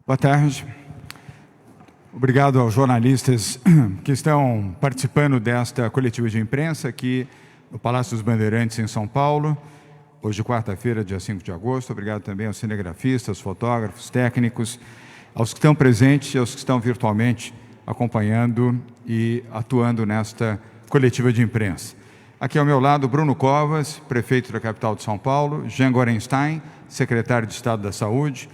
Boa tarde. Obrigado aos jornalistas que estão participando desta coletiva de imprensa aqui no Palácio dos Bandeirantes, em São Paulo, hoje, quarta-feira, dia 5 de agosto. Obrigado também aos cinegrafistas, fotógrafos, técnicos, aos que estão presentes e aos que estão virtualmente acompanhando e atuando nesta coletiva de imprensa. Aqui ao meu lado, Bruno Covas, prefeito da capital de São Paulo, Jean Gorenstein, secretário de Estado da Saúde,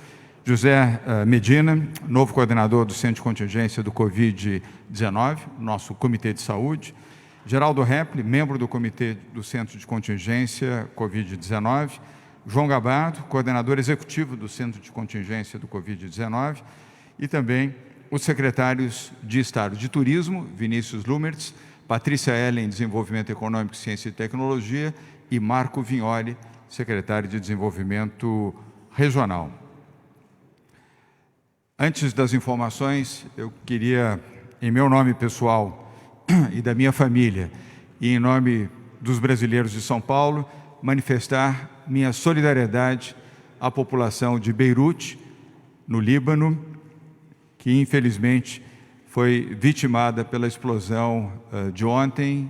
José Medina, novo coordenador do Centro de Contingência do Covid-19, nosso Comitê de Saúde, Geraldo Repli, membro do Comitê do Centro de Contingência Covid-19, João Gabardo, coordenador executivo do Centro de Contingência do Covid-19, e também os secretários de Estado de Turismo, Vinícius Lumertz, Patrícia Ellen, Desenvolvimento Econômico, Ciência e Tecnologia, e Marco Vignoli, secretário de Desenvolvimento Regional. Antes das informações, eu queria, em meu nome pessoal e da minha família, e em nome dos brasileiros de São Paulo, manifestar minha solidariedade à população de Beirute, no Líbano, que infelizmente foi vitimada pela explosão de ontem,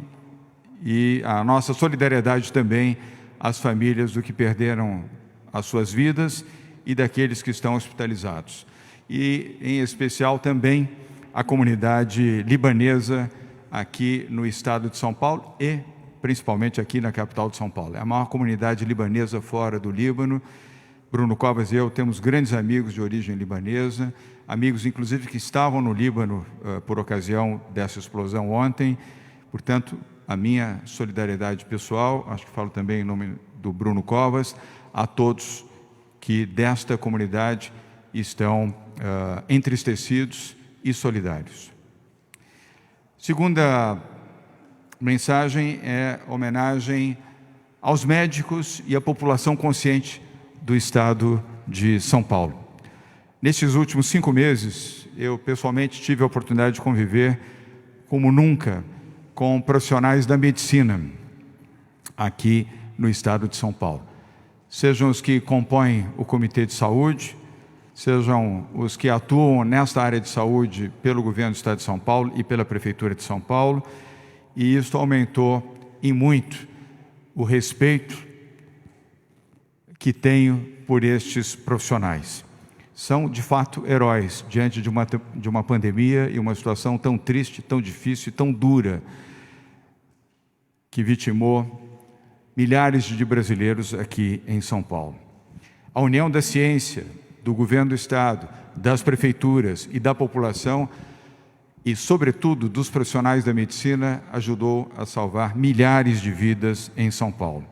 e a nossa solidariedade também às famílias do que perderam as suas vidas e daqueles que estão hospitalizados. E, em especial, também a comunidade libanesa aqui no estado de São Paulo e, principalmente, aqui na capital de São Paulo. É a maior comunidade libanesa fora do Líbano. Bruno Covas e eu temos grandes amigos de origem libanesa, amigos, inclusive, que estavam no Líbano por ocasião dessa explosão ontem. Portanto, a minha solidariedade pessoal, acho que falo também em nome do Bruno Covas, a todos que desta comunidade estão entristecidos e solidários. Segunda mensagem é homenagem aos médicos e à população consciente do estado de São Paulo. Nestes últimos 5 meses, eu pessoalmente tive a oportunidade de conviver como nunca com profissionais da medicina aqui no estado de São Paulo. Sejam os que compõem o Comitê de Saúde, sejam os que atuam nesta área de saúde pelo governo do estado de São Paulo e pela prefeitura de São Paulo, e isso aumentou em muito o respeito que tenho por estes profissionais. São, de fato, heróis diante de uma pandemia e uma situação tão triste, tão difícil e tão dura, que vitimou milhares de brasileiros aqui em São Paulo. A união da ciência, do governo do estado, das prefeituras e da população, e, sobretudo, dos profissionais da medicina, ajudou a salvar milhares de vidas em São Paulo.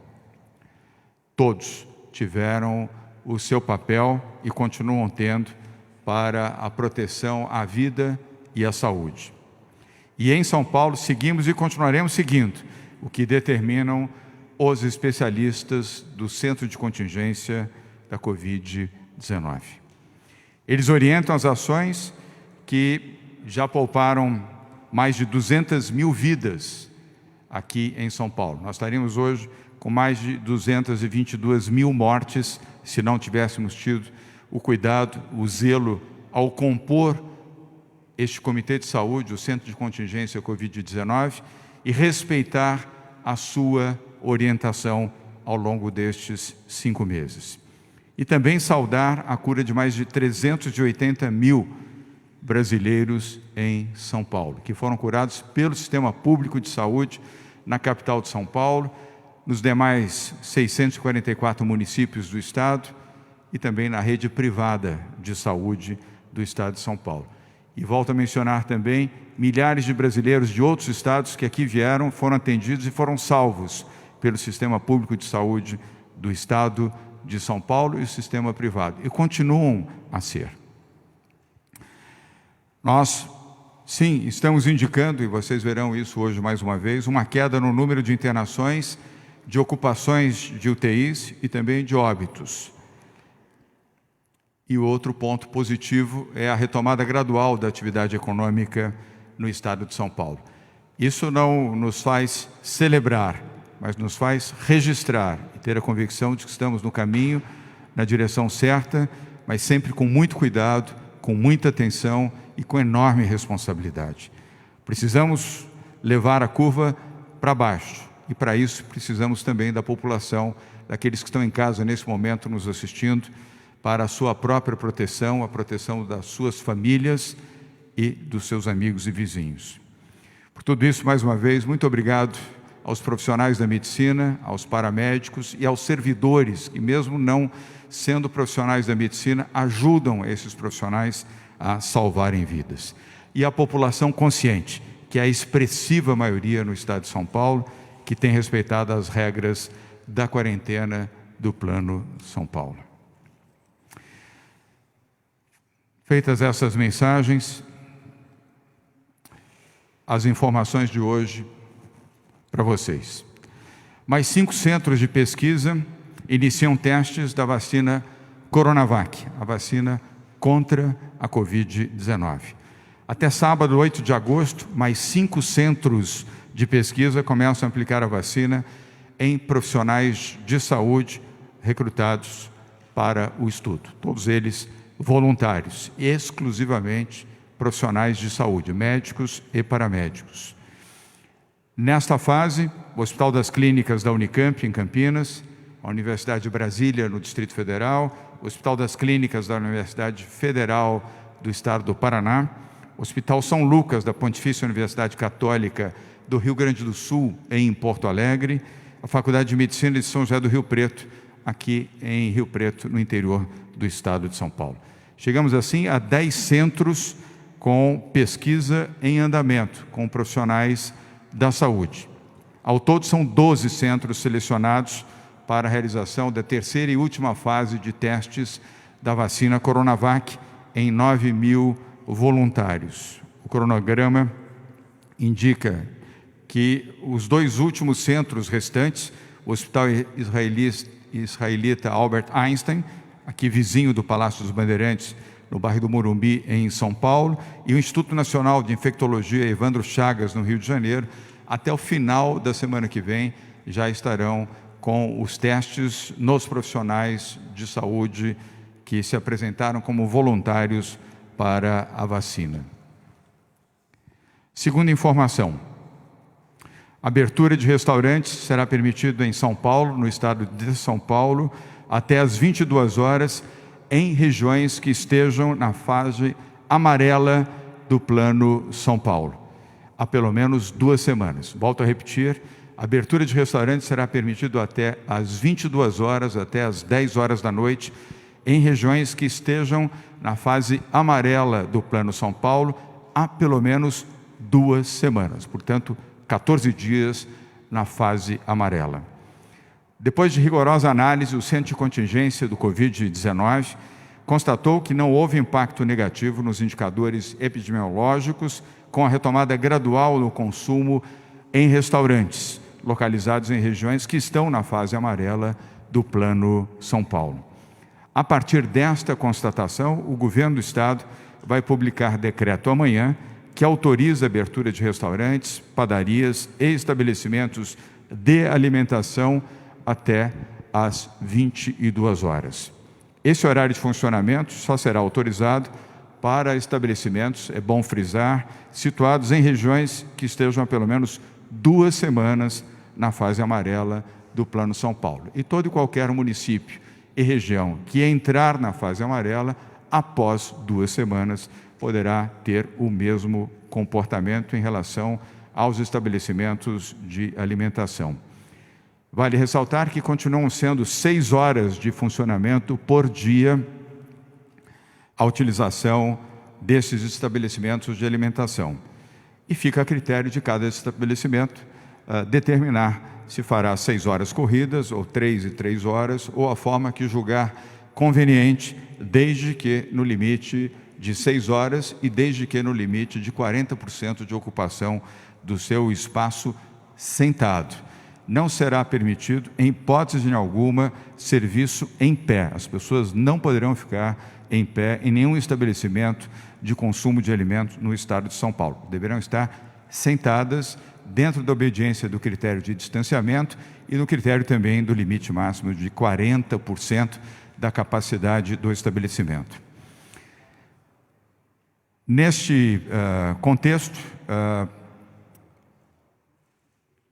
Todos tiveram o seu papel e continuam tendo para a proteção à vida e à saúde. E em São Paulo seguimos e continuaremos seguindo o que determinam os especialistas do Centro de Contingência da Covid-19. Eles orientam as ações que já pouparam mais de 200 mil vidas aqui em São Paulo. Nós estaríamos hoje com mais de 222 mil mortes se não tivéssemos tido o cuidado, o zelo ao compor este Comitê de Saúde, o Centro de Contingência Covid-19, e respeitar a sua orientação ao longo destes 5 meses. E também saudar a cura de mais de 380 mil brasileiros em São Paulo, que foram curados pelo Sistema Público de Saúde na capital de São Paulo, nos demais 644 municípios do estado e também na rede privada de saúde do estado de São Paulo. E volto a mencionar também milhares de brasileiros de outros estados que aqui vieram, foram atendidos e foram salvos pelo Sistema Público de Saúde do estado de São Paulo e o sistema privado, e continuam a ser. Nós, sim, estamos indicando, e vocês verão isso hoje mais uma vez, uma queda no número de internações, de ocupações de UTIs e também de óbitos. E o outro ponto positivo é a retomada gradual da atividade econômica no estado de São Paulo. Isso não nos faz celebrar, mas nos faz registrar e ter a convicção de que estamos no caminho, na direção certa, mas sempre com muito cuidado, com muita atenção e com enorme responsabilidade. Precisamos levar a curva para baixo e, para isso, precisamos também da população, daqueles que estão em casa nesse momento nos assistindo, para a sua própria proteção, a proteção das suas famílias e dos seus amigos e vizinhos. Por tudo isso, mais uma vez, muito obrigado aos profissionais da medicina, aos paramédicos e aos servidores que, mesmo não sendo profissionais da medicina, ajudam esses profissionais a salvarem vidas. E a população consciente, que é a expressiva maioria no estado de São Paulo, que tem respeitado as regras da quarentena do Plano São Paulo. Feitas essas mensagens, as informações de hoje para vocês. Mais 5 centros de pesquisa iniciam testes da vacina Coronavac, a vacina contra a Covid-19. Até sábado, 8 de agosto, mais 5 centros de pesquisa começam a aplicar a vacina em profissionais de saúde recrutados para o estudo. Todos eles voluntários, exclusivamente profissionais de saúde, médicos e paramédicos. Nesta fase, o Hospital das Clínicas da Unicamp, em Campinas, a Universidade de Brasília, no Distrito Federal, o Hospital das Clínicas da Universidade Federal do Estado do Paraná, o Hospital São Lucas, da Pontifícia Universidade Católica do Rio Grande do Sul, em Porto Alegre, a Faculdade de Medicina de São José do Rio Preto, aqui em Rio Preto, no interior do estado de São Paulo. Chegamos assim a 10 centros com pesquisa em andamento, com profissionais da saúde. Ao todo, são 12 centros selecionados para a realização da terceira e última fase de testes da vacina Coronavac em 9.000 voluntários. O cronograma indica que os 2 últimos centros restantes, o Hospital Israelita Albert Einstein, aqui vizinho do Palácio dos Bandeirantes, no bairro do Morumbi, em São Paulo, e o Instituto Nacional de Infectologia Evandro Chagas, no Rio de Janeiro, até o final da semana que vem, já estarão com os testes nos profissionais de saúde que se apresentaram como voluntários para a vacina. Segunda informação, a abertura de restaurantes será permitida em São Paulo, no estado de São Paulo, até às 22 horas, em regiões que estejam na fase amarela do Plano São Paulo, há pelo menos 2 semanas. Volto a repetir, a abertura de restaurantes será permitida até às 22 horas, até às 10 horas da noite, em regiões que estejam na fase amarela do Plano São Paulo, há pelo menos 2 semanas, portanto, 14 dias na fase amarela. Depois de rigorosa análise, o Centro de Contingência do Covid-19 constatou que não houve impacto negativo nos indicadores epidemiológicos com a retomada gradual do consumo em restaurantes, localizados em regiões que estão na fase amarela do Plano São Paulo. A partir desta constatação, o governo do Estado vai publicar decreto amanhã que autoriza a abertura de restaurantes, padarias e estabelecimentos de alimentação até às 22 horas. Esse horário de funcionamento só será autorizado para estabelecimentos, é bom frisar, situados em regiões que estejam há pelo menos 2 semanas na fase amarela do Plano São Paulo. E todo e qualquer município e região que entrar na fase amarela, após 2 semanas, poderá ter o mesmo comportamento em relação aos estabelecimentos de alimentação. Vale ressaltar que continuam sendo 6 horas de funcionamento por dia a utilização desses estabelecimentos de alimentação. E fica a critério de cada estabelecimento determinar se fará 6 horas corridas, ou 3 e 3 horas, ou a forma que julgar conveniente, desde que no limite de 6 horas e desde que no limite de 40% de ocupação do seu espaço sentado. Não será permitido, em hipótese alguma, serviço em pé. As pessoas não poderão ficar em pé em nenhum estabelecimento de consumo de alimentos no estado de São Paulo. Deverão estar sentadas dentro da obediência do critério de distanciamento e do critério também do limite máximo de 40% da capacidade do estabelecimento. Neste contexto,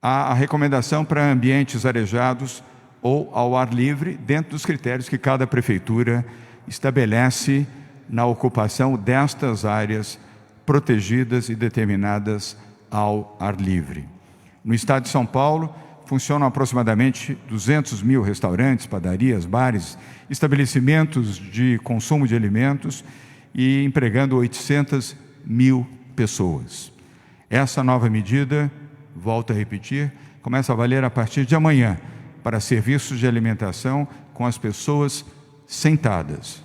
há a recomendação para ambientes arejados ou ao ar livre, dentro dos critérios que cada prefeitura estabelece na ocupação destas áreas protegidas e determinadas ao ar livre. No estado de São Paulo, funcionam aproximadamente 200 mil restaurantes, padarias, bares, estabelecimentos de consumo de alimentos e empregando 800 mil pessoas. Essa nova medida, volto a repetir, começa a valer a partir de amanhã para serviços de alimentação com as pessoas sentadas.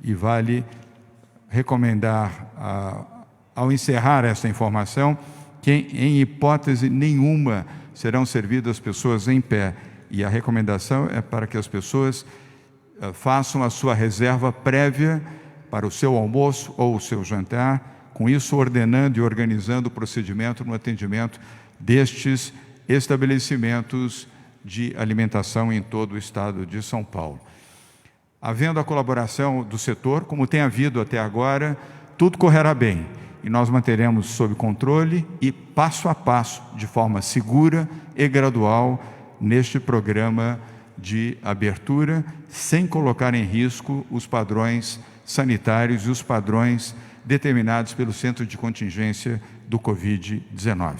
E vale recomendar, ao encerrar esta informação, que em hipótese nenhuma serão servidas pessoas em pé. E a recomendação é para que as pessoas façam a sua reserva prévia para o seu almoço ou o seu jantar, com isso ordenando e organizando o procedimento no atendimento destes estabelecimentos de alimentação em todo o estado de São Paulo. Havendo a colaboração do setor, como tem havido até agora, tudo correrá bem e nós manteremos sob controle e passo a passo, de forma segura e gradual, neste programa de abertura, sem colocar em risco os padrões sanitários e os padrões determinados pelo Centro de Contingência do Covid-19.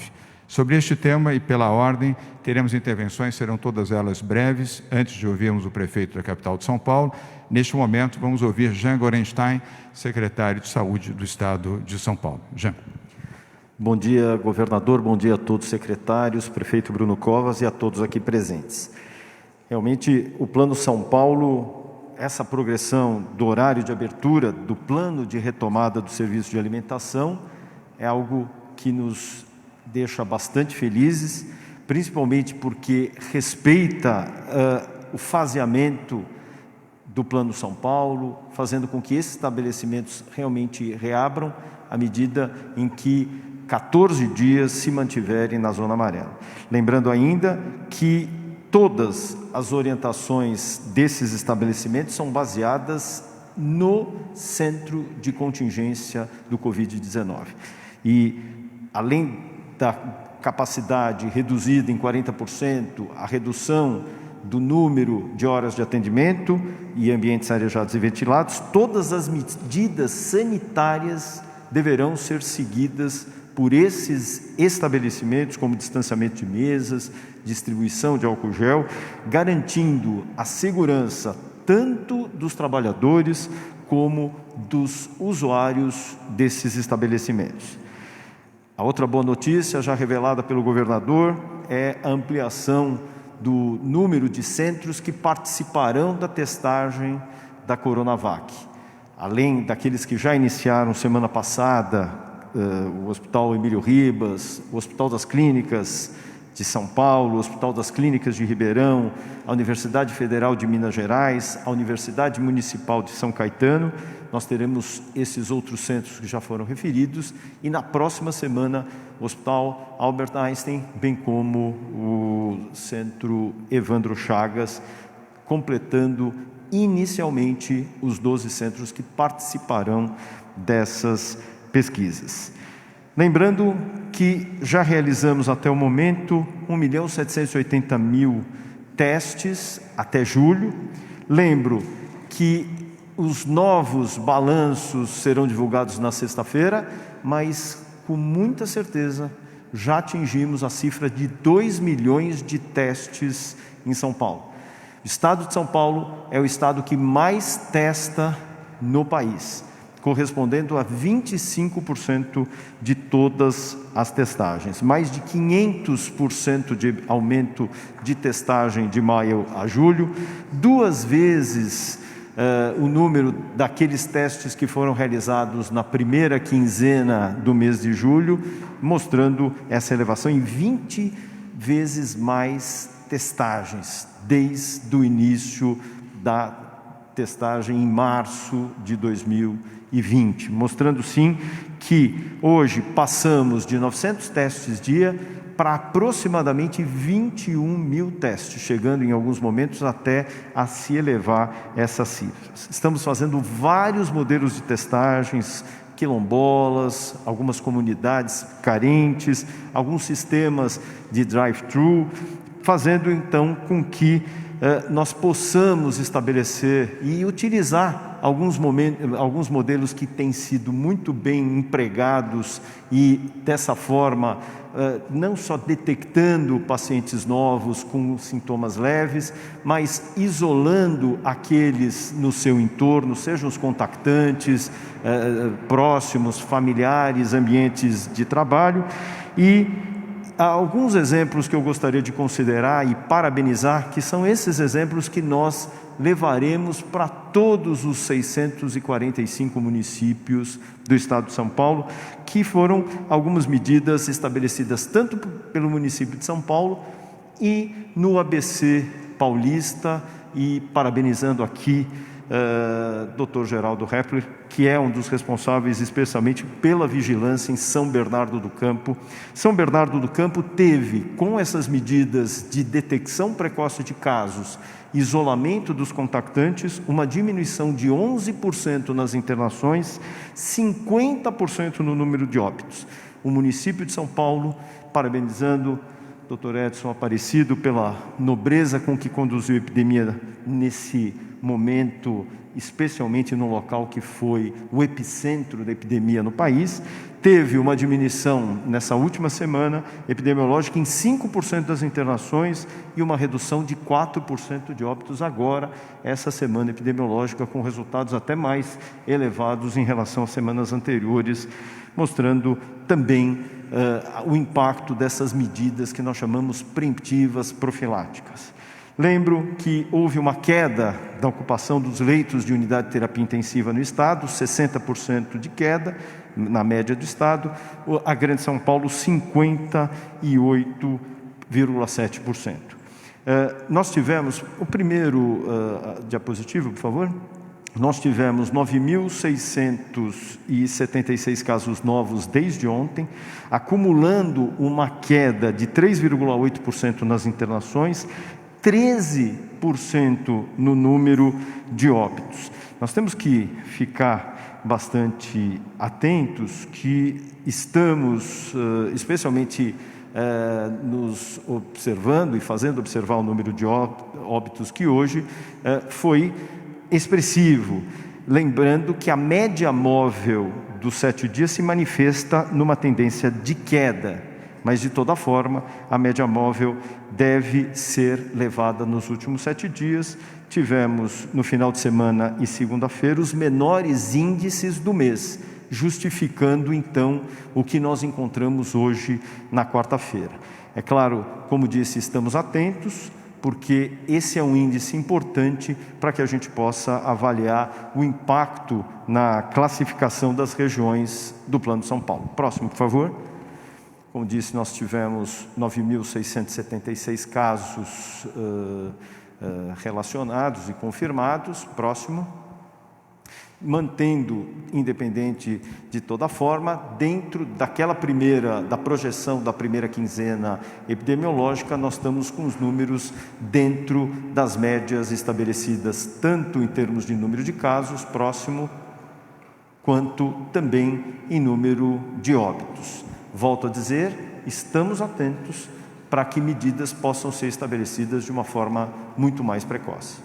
Sobre este tema e pela ordem, teremos intervenções, serão todas elas breves, antes de ouvirmos o prefeito da capital de São Paulo. Neste momento, vamos ouvir Jean Gorenstein, secretário de Saúde do Estado de São Paulo. Jean. Bom dia, governador, bom dia a todos os secretários, prefeito Bruno Covas e a todos aqui presentes. Realmente, o Plano São Paulo, essa progressão do horário de abertura, do plano de retomada do serviço de alimentação, é algo que nos deixa bastante felizes, principalmente porque respeita o faseamento do Plano São Paulo, fazendo com que esses estabelecimentos realmente reabram à medida em que 14 dias se mantiverem na zona amarela. Lembrando ainda que todas as orientações desses estabelecimentos são baseadas no Centro de Contingência do Covid-19. E, além da capacidade reduzida em 40%, a redução do número de horas de atendimento e ambientes arejados e ventilados, todas as medidas sanitárias deverão ser seguidas por esses estabelecimentos, como distanciamento de mesas, distribuição de álcool gel, garantindo a segurança tanto dos trabalhadores como dos usuários desses estabelecimentos. A outra boa notícia, já revelada pelo governador, é a ampliação do número de centros que participarão da testagem da Coronavac. Além daqueles que já iniciaram semana passada, o Hospital Emílio Ribas, o Hospital das Clínicas de São Paulo, o Hospital das Clínicas de Ribeirão, a Universidade Federal de Minas Gerais, a Universidade Municipal de São Caetano, nós teremos esses outros centros que já foram referidos e na próxima semana o Hospital Albert Einstein, bem como o Centro Evandro Chagas, completando inicialmente os 12 centros que participarão dessas pesquisas. Lembrando que já realizamos até o momento 1.780.000 testes até julho. Lembro que os novos balanços serão divulgados na sexta-feira, mas com muita certeza já atingimos a cifra de 2 milhões de testes em São Paulo. O estado de São Paulo é o estado que mais testa no país, correspondendo a 25% de todas as testagens. Mais de 500% de aumento de testagem de maio a julho, 2 vezes o número daqueles testes que foram realizados na primeira quinzena do mês de julho, mostrando essa elevação em 20 vezes mais testagens, desde o início da testagem em março de 2020, mostrando sim que hoje passamos de 900 testes dia para aproximadamente 21 mil testes, chegando em alguns momentos até a se elevar essas cifras. Estamos fazendo vários modelos de testagens quilombolas, algumas comunidades carentes, alguns sistemas de drive-thru, fazendo então com que nós possamos estabelecer e utilizar alguns modelos que têm sido muito bem empregados e dessa forma não só detectando pacientes novos com sintomas leves, mas isolando aqueles no seu entorno, sejam os contactantes, próximos, familiares, ambientes de trabalho. E há alguns exemplos que eu gostaria de considerar e parabenizar, que são esses exemplos que nós levaremos para todos os 645 municípios do estado de São Paulo, que foram algumas medidas estabelecidas tanto pelo município de São Paulo e no ABC paulista, e parabenizando aqui Dr. Geraldo Hepler, que é um dos responsáveis especialmente pela vigilância em São Bernardo do Campo. São Bernardo do Campo teve, com essas medidas de detecção precoce de casos, isolamento dos contactantes, uma diminuição de 11% nas internações, 50% no número de óbitos. O município de São Paulo, parabenizando Dr. Edson Aparecido pela nobreza com que conduziu a epidemia nesse momento, especialmente no local que foi o epicentro da epidemia no país, teve uma diminuição nessa última semana epidemiológica em 5% das internações e uma redução de 4% de óbitos agora, essa semana epidemiológica, com resultados até mais elevados em relação às semanas anteriores, mostrando também o impacto dessas medidas que nós chamamos preemptivas profiláticas. Lembro que houve uma queda da ocupação dos leitos de unidade de terapia intensiva no estado, 60% de queda na média do estado, a Grande São Paulo 58,7%. Nós tivemos, o primeiro diapositivo, por favor. Nós tivemos 9.676 casos novos desde ontem, acumulando uma queda de 3,8% nas internações, 13% no número de óbitos. Nós temos que ficar bastante atentos que estamos, especialmente nos observando e fazendo observar o número de óbitos que hoje foi expressivo, lembrando que a média móvel dos 7 dias se manifesta numa tendência de queda, mas de toda forma a média móvel deve ser levada nos últimos 7 dias. Tivemos no final de semana e segunda-feira os menores índices do mês, justificando então o que nós encontramos hoje na quarta-feira. É claro, como disse, estamos atentos, porque esse é um índice importante para que a gente possa avaliar o impacto na classificação das regiões do Plano de São Paulo. Próximo, por favor. Como disse, nós tivemos 9.676 casos relacionados e confirmados. Próximo. Mantendo, independente de toda forma, dentro da projeção da primeira quinzena epidemiológica, nós estamos com os números dentro das médias estabelecidas, tanto em termos de número de casos, próximo, quanto também em número de óbitos. Volto a dizer, estamos atentos para que medidas possam ser estabelecidas de uma forma muito mais precoce.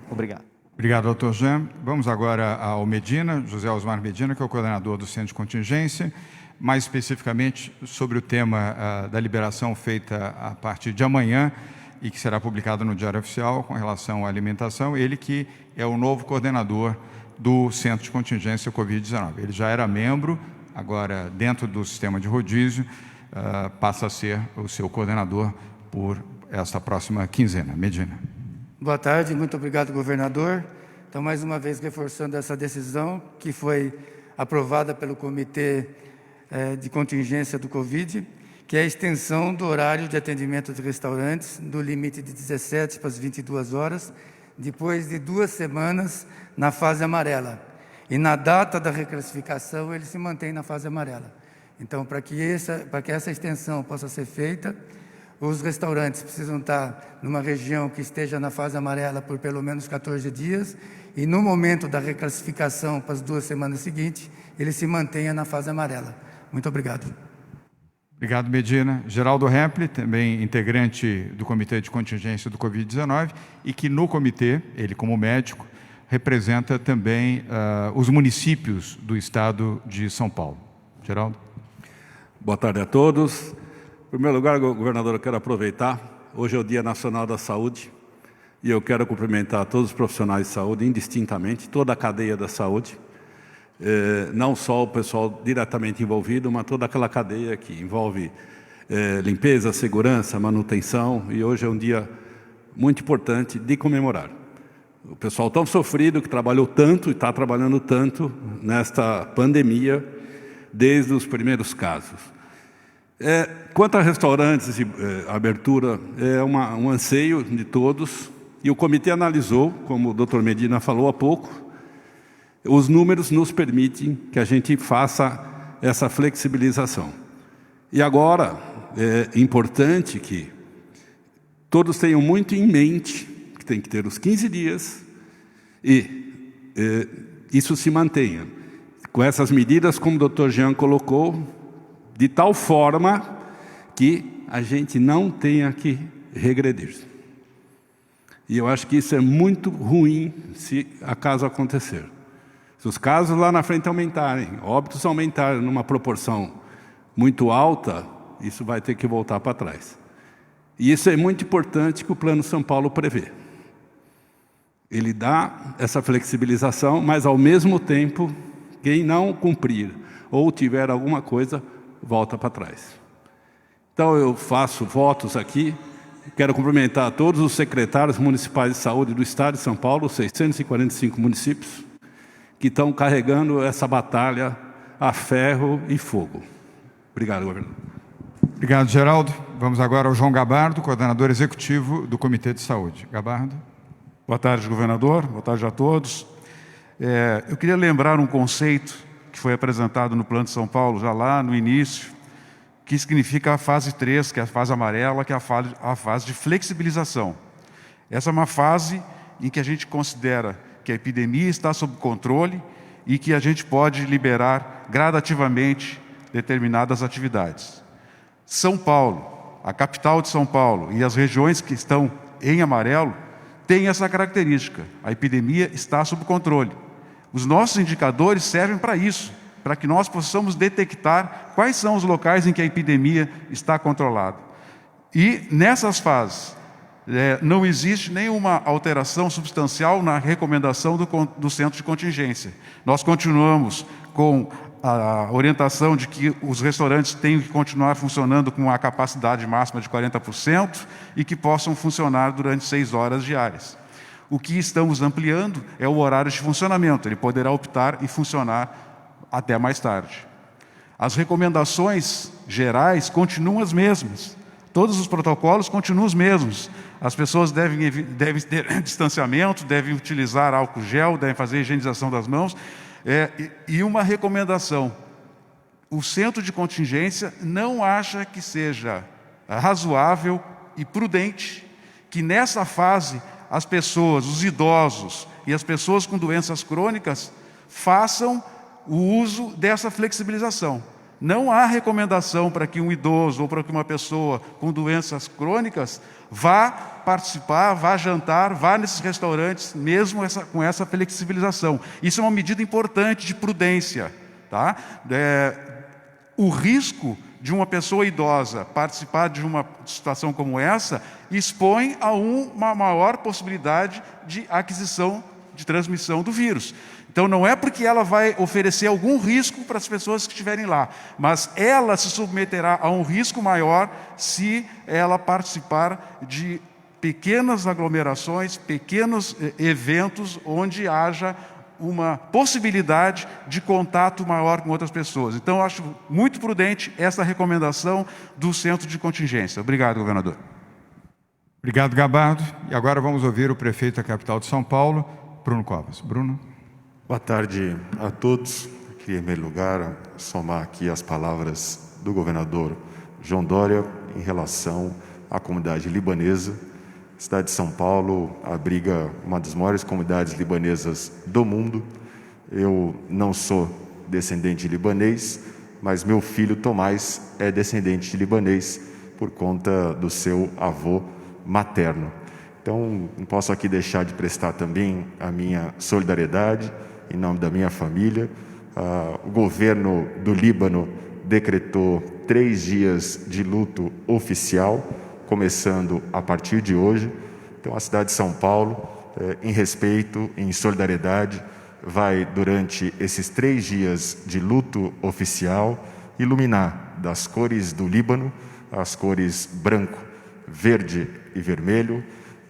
Obrigado. Obrigado, doutor Jean. Vamos agora ao Medina, José Osmar Medina, que é o coordenador do Centro de Contingência, mais especificamente sobre o tema da liberação feita a partir de amanhã e que será publicado no Diário Oficial com relação à alimentação. Ele que é o novo coordenador do Centro de Contingência Covid-19. Ele já era membro, agora dentro do sistema de rodízio, passa a ser o seu coordenador por esta próxima quinzena. Medina. Boa tarde, muito obrigado, governador. Então, mais uma vez, reforçando essa decisão que foi aprovada pelo Comitê de Contingência do Covid, que é a extensão do horário de atendimento de restaurantes, do limite de 17 para as 22 horas, depois de 2 semanas na fase amarela. E na data da reclassificação, ele se mantém na fase amarela. Então, para que essa extensão possa ser feita, Os restaurantes precisam estar numa região que esteja na fase amarela por pelo menos 14 dias e no momento da reclassificação para as 2 semanas seguintes, ele se mantenha na fase amarela. Muito obrigado. Obrigado, Medina. Geraldo Repli, também integrante do Comitê de Contingência do Covid-19 e que no comitê, ele como médico, representa também os municípios do estado de São Paulo. Geraldo. Boa tarde a todos. Em primeiro lugar, governador, eu quero aproveitar. Hoje é o Dia Nacional da Saúde e eu quero cumprimentar todos os profissionais de saúde, indistintamente, toda a cadeia da saúde. Não só o pessoal diretamente envolvido, mas toda aquela cadeia que envolve limpeza, segurança, manutenção. E hoje é um dia muito importante de comemorar. O pessoal tão sofrido, que trabalhou tanto e está trabalhando tanto nesta pandemia, desde os primeiros casos. Quanto a restaurantes e abertura, é um anseio de todos. E o comitê analisou, como o doutor Medina falou há pouco, os números nos permitem que a gente faça essa flexibilização. E agora, é importante que todos tenham muito em mente que tem que ter os 15 dias e isso se mantenha. Com essas medidas, como o doutor Jean colocou, de tal forma que a gente não tenha que regredir. E eu acho que isso é muito ruim se acaso acontecer. Se os casos lá na frente aumentarem, óbitos aumentarem numa proporção muito alta, isso vai ter que voltar para trás. E isso é muito importante que o Plano São Paulo prevê. Ele dá essa flexibilização, mas ao mesmo tempo, quem não cumprir ou tiver alguma coisa, volta para trás. Então eu faço votos aqui, quero cumprimentar todos os secretários municipais de saúde do estado de São Paulo, 645 municípios, que estão carregando essa batalha a ferro e fogo. Obrigado, governador. Obrigado, Geraldo. Vamos agora ao João Gabardo, coordenador executivo do Comitê de Saúde. Gabardo. Boa tarde, governador. Boa tarde a todos. Eu queria lembrar um conceito que foi apresentado no Plano de São Paulo, já lá no início, que significa a fase 3, que é a fase amarela, que é a fase de flexibilização. Essa é uma fase em que a gente considera que a epidemia está sob controle e que a gente pode liberar gradativamente determinadas atividades. São Paulo, a capital de São Paulo e as regiões que estão em amarelo têm essa característica. A epidemia está sob controle. Os nossos indicadores servem para isso, para que nós possamos detectar quais são os locais em que a epidemia está controlada. E nessas fases, não existe nenhuma alteração substancial na recomendação do centro de contingência. Nós continuamos com a orientação de que os restaurantes têm que continuar funcionando com a capacidade máxima de 40% e que possam funcionar durante 6 horas diárias. O que estamos ampliando é o horário de funcionamento. Ele poderá optar e funcionar até mais tarde. As recomendações gerais continuam as mesmas. Todos os protocolos continuam os mesmos. As pessoas devem ter distanciamento, devem utilizar álcool gel, devem fazer higienização das mãos. E uma recomendação: o centro de contingência não acha que seja razoável e prudente que nessa fase as pessoas, os idosos e as pessoas com doenças crônicas façam o uso dessa flexibilização. Não há recomendação para que um idoso ou para que uma pessoa com doenças crônicas vá participar, vá jantar, vá nesses restaurantes, mesmo com essa flexibilização. Isso é uma medida importante de prudência. Tá? O risco de uma pessoa idosa participar de uma situação como essa expõe a uma maior possibilidade de aquisição, de transmissão do vírus. Então não é porque ela vai oferecer algum risco para as pessoas que estiverem lá, mas ela se submeterá a um risco maior se ela participar de pequenas aglomerações, pequenos eventos onde haja uma possibilidade de contato maior com outras pessoas. Então eu acho muito prudente essa recomendação do centro de contingência. Obrigado, governador. Obrigado, Gabardo. E agora vamos ouvir o prefeito da capital de São Paulo, Bruno Covas. Bruno. Boa tarde a todos. Queria, em primeiro lugar, somar aqui as palavras do governador João Dória em relação a comunidade libanesa. A cidade de São Paulo abriga uma das maiores comunidades libanesas do mundo. Eu não sou descendente de libanês, mas meu filho Tomás é descendente de libanês por conta do seu avô materno. Então, não posso aqui deixar de prestar também a minha solidariedade em nome da minha família. O governo do Líbano decretou 3 dias de luto oficial, começando a partir de hoje. Então, a cidade de São Paulo, em respeito, em solidariedade, vai, durante esses 3 dias de luto oficial, iluminar das cores do Líbano, as cores branco, verde e vermelho,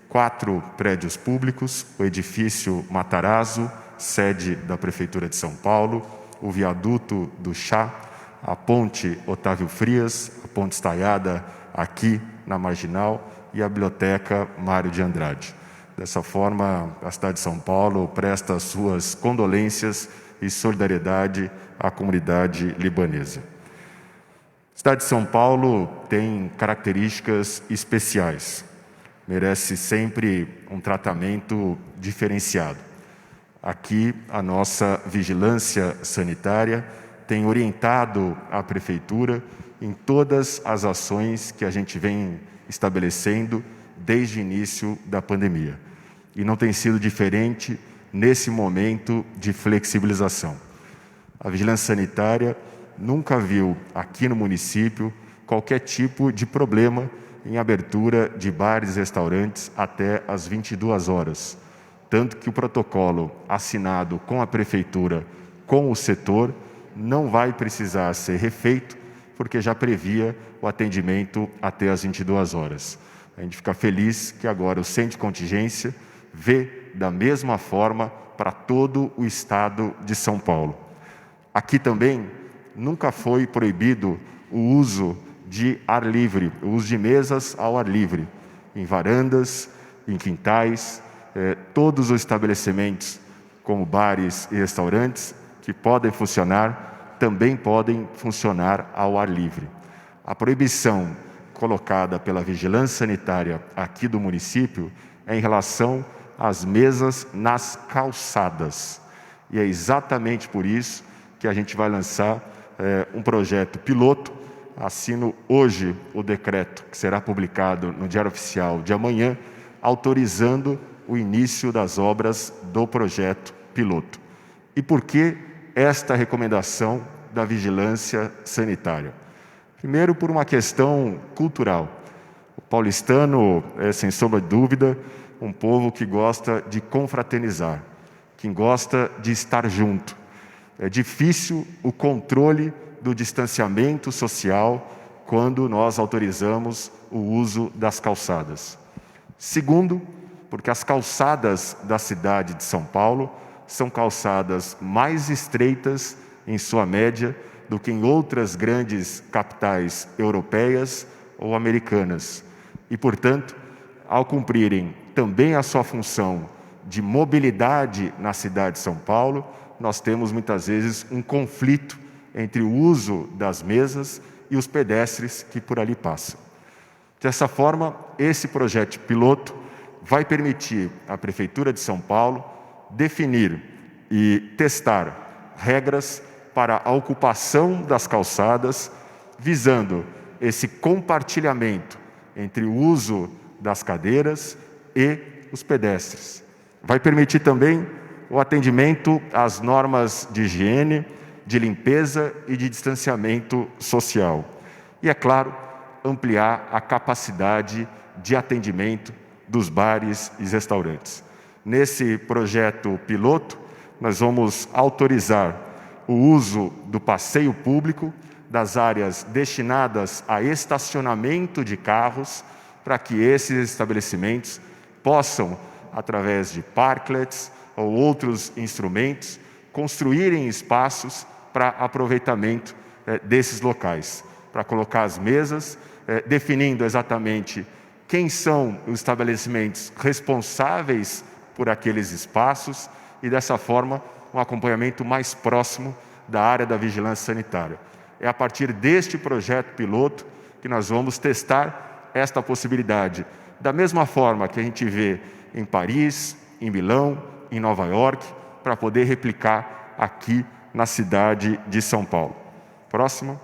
4 prédios públicos: o edifício Matarazzo, sede da Prefeitura de São Paulo, o viaduto do Chá, a ponte Otávio Frias, a ponte estaiada aqui na Marginal e a biblioteca Mário de Andrade. Dessa forma, a cidade de São Paulo presta suas condolências e solidariedade à comunidade libanesa. A cidade de São Paulo tem características especiais, merece sempre um tratamento diferenciado. Aqui, a nossa vigilância sanitária tem orientado a Prefeitura em todas as ações que a gente vem estabelecendo desde o início da pandemia. E não tem sido diferente nesse momento de flexibilização. A vigilância sanitária nunca viu aqui no município qualquer tipo de problema em abertura de bares e restaurantes até às 22 horas. Tanto que o protocolo assinado com a Prefeitura, com o setor, não vai precisar ser refeito, porque já previa o atendimento até às 22 horas. A gente fica feliz que agora o Centro de Contingência vê da mesma forma para todo o estado de São Paulo. Aqui também nunca foi proibido o uso de ar livre, o uso de mesas ao ar livre, em varandas, em quintais, todos os estabelecimentos, como bares e restaurantes, que podem funcionar, também podem funcionar ao ar livre. A proibição colocada pela Vigilância Sanitária aqui do município é em relação às mesas nas calçadas. E é exatamente por isso que a gente vai lançar um projeto piloto. Assino hoje o decreto que será publicado no Diário Oficial de amanhã, autorizando o início das obras do projeto piloto. E por que esta recomendação da vigilância sanitária? Primeiro, por uma questão cultural. O paulistano é, sem sombra de dúvida, um povo que gosta de confraternizar, que gosta de estar junto. É difícil o controle do distanciamento social quando nós autorizamos o uso das calçadas. Segundo, porque as calçadas da cidade de São Paulo são calçadas mais estreitas, em sua média, do que em outras grandes capitais europeias ou americanas. E, portanto, ao cumprirem também a sua função de mobilidade na cidade de São Paulo, nós temos muitas vezes um conflito entre o uso das mesas e os pedestres que por ali passam. Dessa forma, esse projeto piloto vai permitir à Prefeitura de São Paulo definir e testar regras para a ocupação das calçadas, visando esse compartilhamento entre o uso das cadeiras e os pedestres. Vai permitir também o atendimento às normas de higiene, de limpeza e de distanciamento social. E, é claro, ampliar a capacidade de atendimento dos bares e restaurantes. Nesse projeto piloto, nós vamos autorizar o uso do passeio público, das áreas destinadas a estacionamento de carros, para que esses estabelecimentos possam, através de parklets ou outros instrumentos, construírem espaços para aproveitamento desses locais, para colocar as mesas, definindo exatamente quem são os estabelecimentos responsáveis por aqueles espaços e, dessa forma, um acompanhamento mais próximo da área da vigilância sanitária. É a partir deste projeto piloto que nós vamos testar esta possibilidade, da mesma forma que a gente vê em Paris, em Milão, em Nova York, para poder replicar aqui na cidade de São Paulo. Próximo.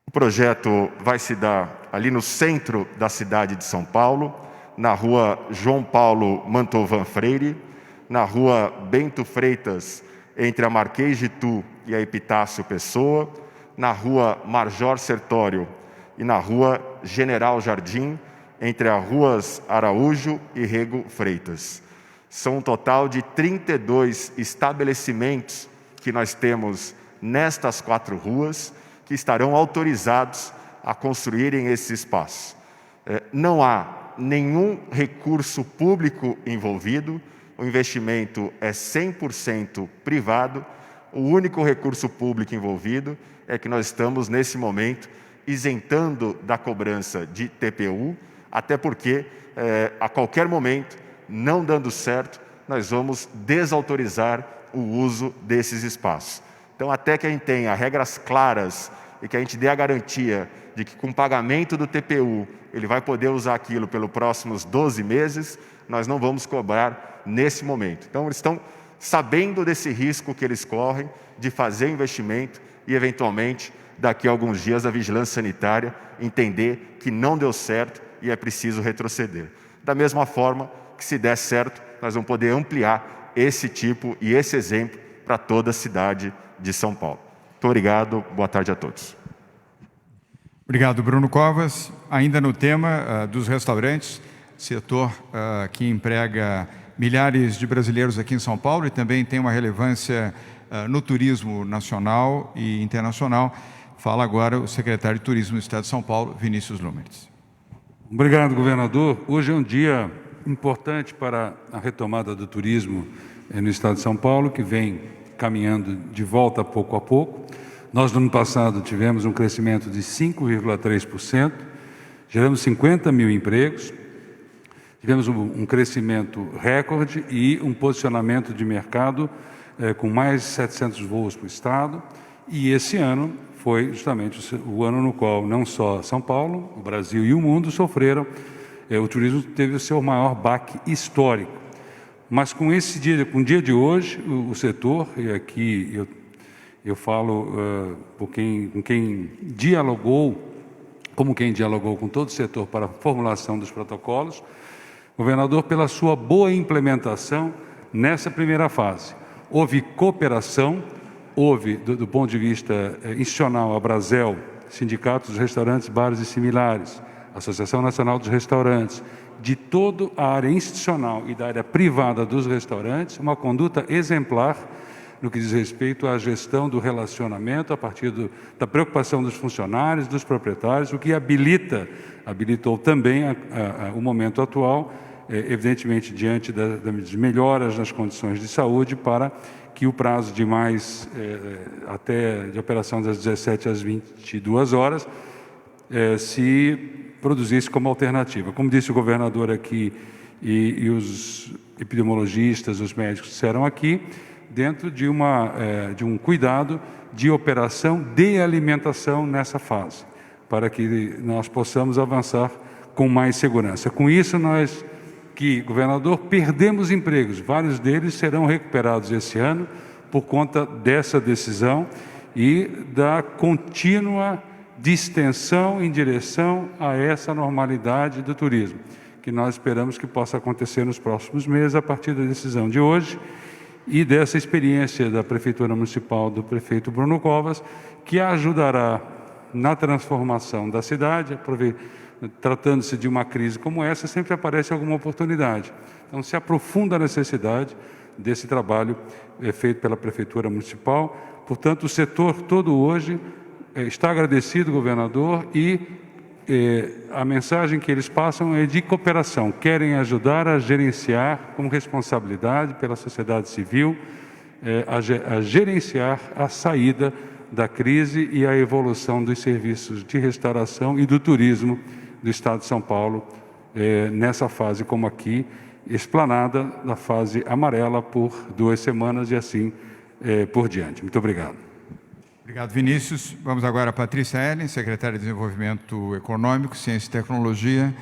O projeto vai se dar ali no centro da cidade de São Paulo, na rua João Paulo Mantovan Freire, na rua Bento Freitas, entre a Marquês de Tu e a Epitácio Pessoa, na rua Major Sertório e na rua General Jardim, entre as ruas Araújo e Rego Freitas. São um total de 32 estabelecimentos que nós temos nestas 4 ruas, que estarão autorizados a construírem esse espaço. Não há nenhum recurso público envolvido, o investimento é 100% privado, o único recurso público envolvido é que nós estamos, nesse momento, isentando da cobrança de TPU, até porque, a qualquer momento, não dando certo, nós vamos desautorizar o uso desses espaços. Então, até que a gente tenha regras claras e que a gente dê a garantia de que, com o pagamento do TPU, ele vai poder usar aquilo pelos próximos 12 meses, nós não vamos cobrar nesse momento. Então, eles estão sabendo desse risco que eles correm de fazer investimento e, eventualmente, daqui a alguns dias, a vigilância sanitária entender que não deu certo e é preciso retroceder. Da mesma forma que, se der certo, nós vamos poder ampliar esse tipo e esse exemplo para toda a cidade de São Paulo. Muito obrigado, boa tarde a todos. Obrigado, Bruno Covas. Ainda no tema dos restaurantes, setor que emprega milhares de brasileiros aqui em São Paulo e também tem uma relevância no turismo nacional e internacional. Fala agora o secretário de Turismo do Estado de São Paulo, Vinícius Lumertz. Obrigado, governador. Hoje é um dia importante para a retomada do turismo no Estado de São Paulo, que vem caminhando de volta pouco a pouco. Nós, no ano passado, tivemos um crescimento de 5,3%, geramos 50 mil empregos, tivemos um crescimento recorde e um posicionamento de mercado com mais de 700 voos para o Estado. E esse ano foi justamente o ano no qual não só São Paulo, o Brasil e o mundo sofreram. O turismo teve o seu maior baque histórico. Mas com o dia de hoje, o setor, e aqui eu falo com quem dialogou, como quem dialogou com todo o setor para a formulação dos protocolos, governador, pela sua boa implementação nessa primeira fase. Houve cooperação, houve, do ponto de vista institucional, a Brasel, sindicatos dos restaurantes, bares e similares, Associação Nacional dos Restaurantes, de toda a área institucional e da área privada dos restaurantes, uma conduta exemplar no que diz respeito à gestão do relacionamento a partir da preocupação dos funcionários, dos proprietários, o que habilitou também o momento atual, evidentemente diante das melhoras nas condições de saúde, para que o prazo de até de operação das 17 às 22 horas se produzisse como alternativa. Como disse o governador aqui e os epidemiologistas, os médicos disseram aqui, dentro de um cuidado de operação de alimentação nessa fase, para que nós possamos avançar com mais segurança. Com isso, governador, perdemos empregos, vários deles serão recuperados esse ano por conta dessa decisão e da contínua distensão em direção a essa normalidade do turismo, que nós esperamos que possa acontecer nos próximos meses a partir da decisão de hoje e dessa experiência da Prefeitura Municipal do prefeito Bruno Covas, que ajudará na transformação da cidade. Tratando-se de uma crise como essa, sempre aparece alguma oportunidade. Então, se aprofunda a necessidade desse trabalho feito pela Prefeitura Municipal. Portanto, o setor todo hoje está agradecido, governador, e a mensagem que eles passam é de cooperação. Querem ajudar a gerenciar com responsabilidade pela sociedade civil, a gerenciar a saída da crise e a evolução dos serviços de restauração e do turismo do Estado de São Paulo, nessa fase como aqui, explanada na fase amarela por 2 semanas e assim por diante. Muito obrigado. Obrigado, Vinícius. Vamos agora a Patrícia Ellen, secretária de Desenvolvimento Econômico, Ciência e Tecnologia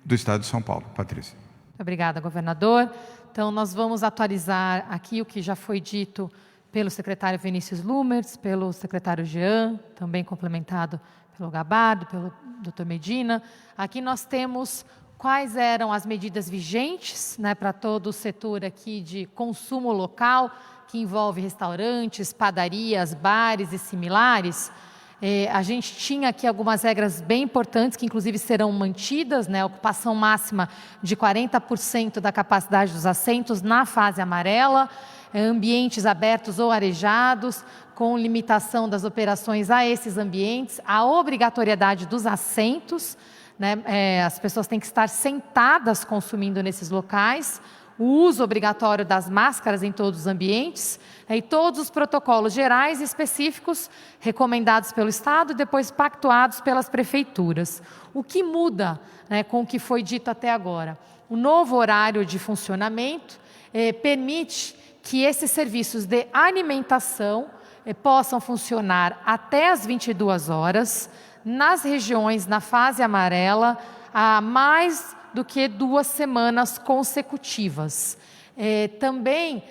do Estado de São Paulo. Patrícia. Obrigada, governador. Então, nós vamos atualizar aqui o que já foi dito pelo secretário Vinícius Lumers, pelo secretário Jean, também complementado pelo Gabardo, pelo Dr. Medina. Aqui nós temos quais eram as medidas vigentes, né, para todo o setor aqui de consumo local, que envolve restaurantes, padarias, bares e similares. A gente tinha aqui algumas regras bem importantes, que inclusive serão mantidas, né? Ocupação máxima de 40% da capacidade dos assentos na fase amarela, ambientes abertos ou arejados, com limitação das operações a esses ambientes, a obrigatoriedade dos assentos, né? As pessoas têm que estar sentadas consumindo nesses locais, o uso obrigatório das máscaras em todos os ambientes, e todos os protocolos gerais e específicos recomendados pelo Estado e depois pactuados pelas prefeituras. O que muda, né, com o que foi dito até agora? O novo horário de funcionamento permite que esses serviços de alimentação possam funcionar até as 22 horas, nas regiões na fase amarela, há mais do que 2 semanas consecutivas. Também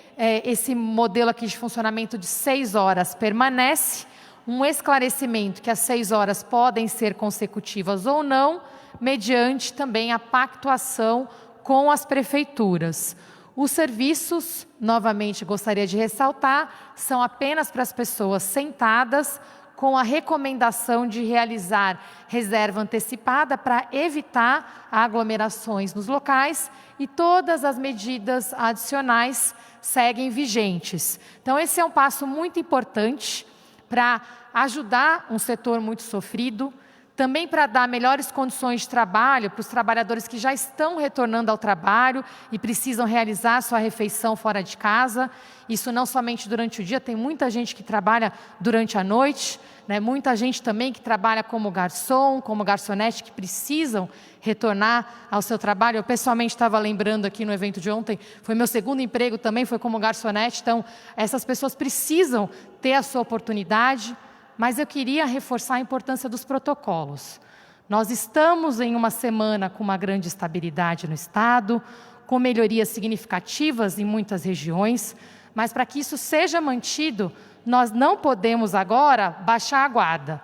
esse modelo aqui de funcionamento de 6 horas permanece, um esclarecimento que as 6 horas podem ser consecutivas ou não, mediante também a pactuação com as prefeituras. Os serviços, novamente gostaria de ressaltar, são apenas para as pessoas sentadas, com a recomendação de realizar reserva antecipada para evitar aglomerações nos locais, e todas as medidas adicionais seguem vigentes. Então, esse é um passo muito importante para ajudar um setor muito sofrido, também para dar melhores condições de trabalho para os trabalhadores que já estão retornando ao trabalho e precisam realizar sua refeição fora de casa. Isso não somente durante o dia, tem muita gente que trabalha durante a noite, né? Muita gente também que trabalha como garçom, como garçonete, que precisam retornar ao seu trabalho. Eu pessoalmente estava lembrando aqui no evento de ontem, foi meu segundo emprego também, foi como garçonete. Então, essas pessoas precisam ter a sua oportunidade. Mas eu queria reforçar a importância dos protocolos. Nós estamos em uma semana com uma grande estabilidade no Estado, com melhorias significativas em muitas regiões, mas para que isso seja mantido, nós não podemos agora baixar a guarda.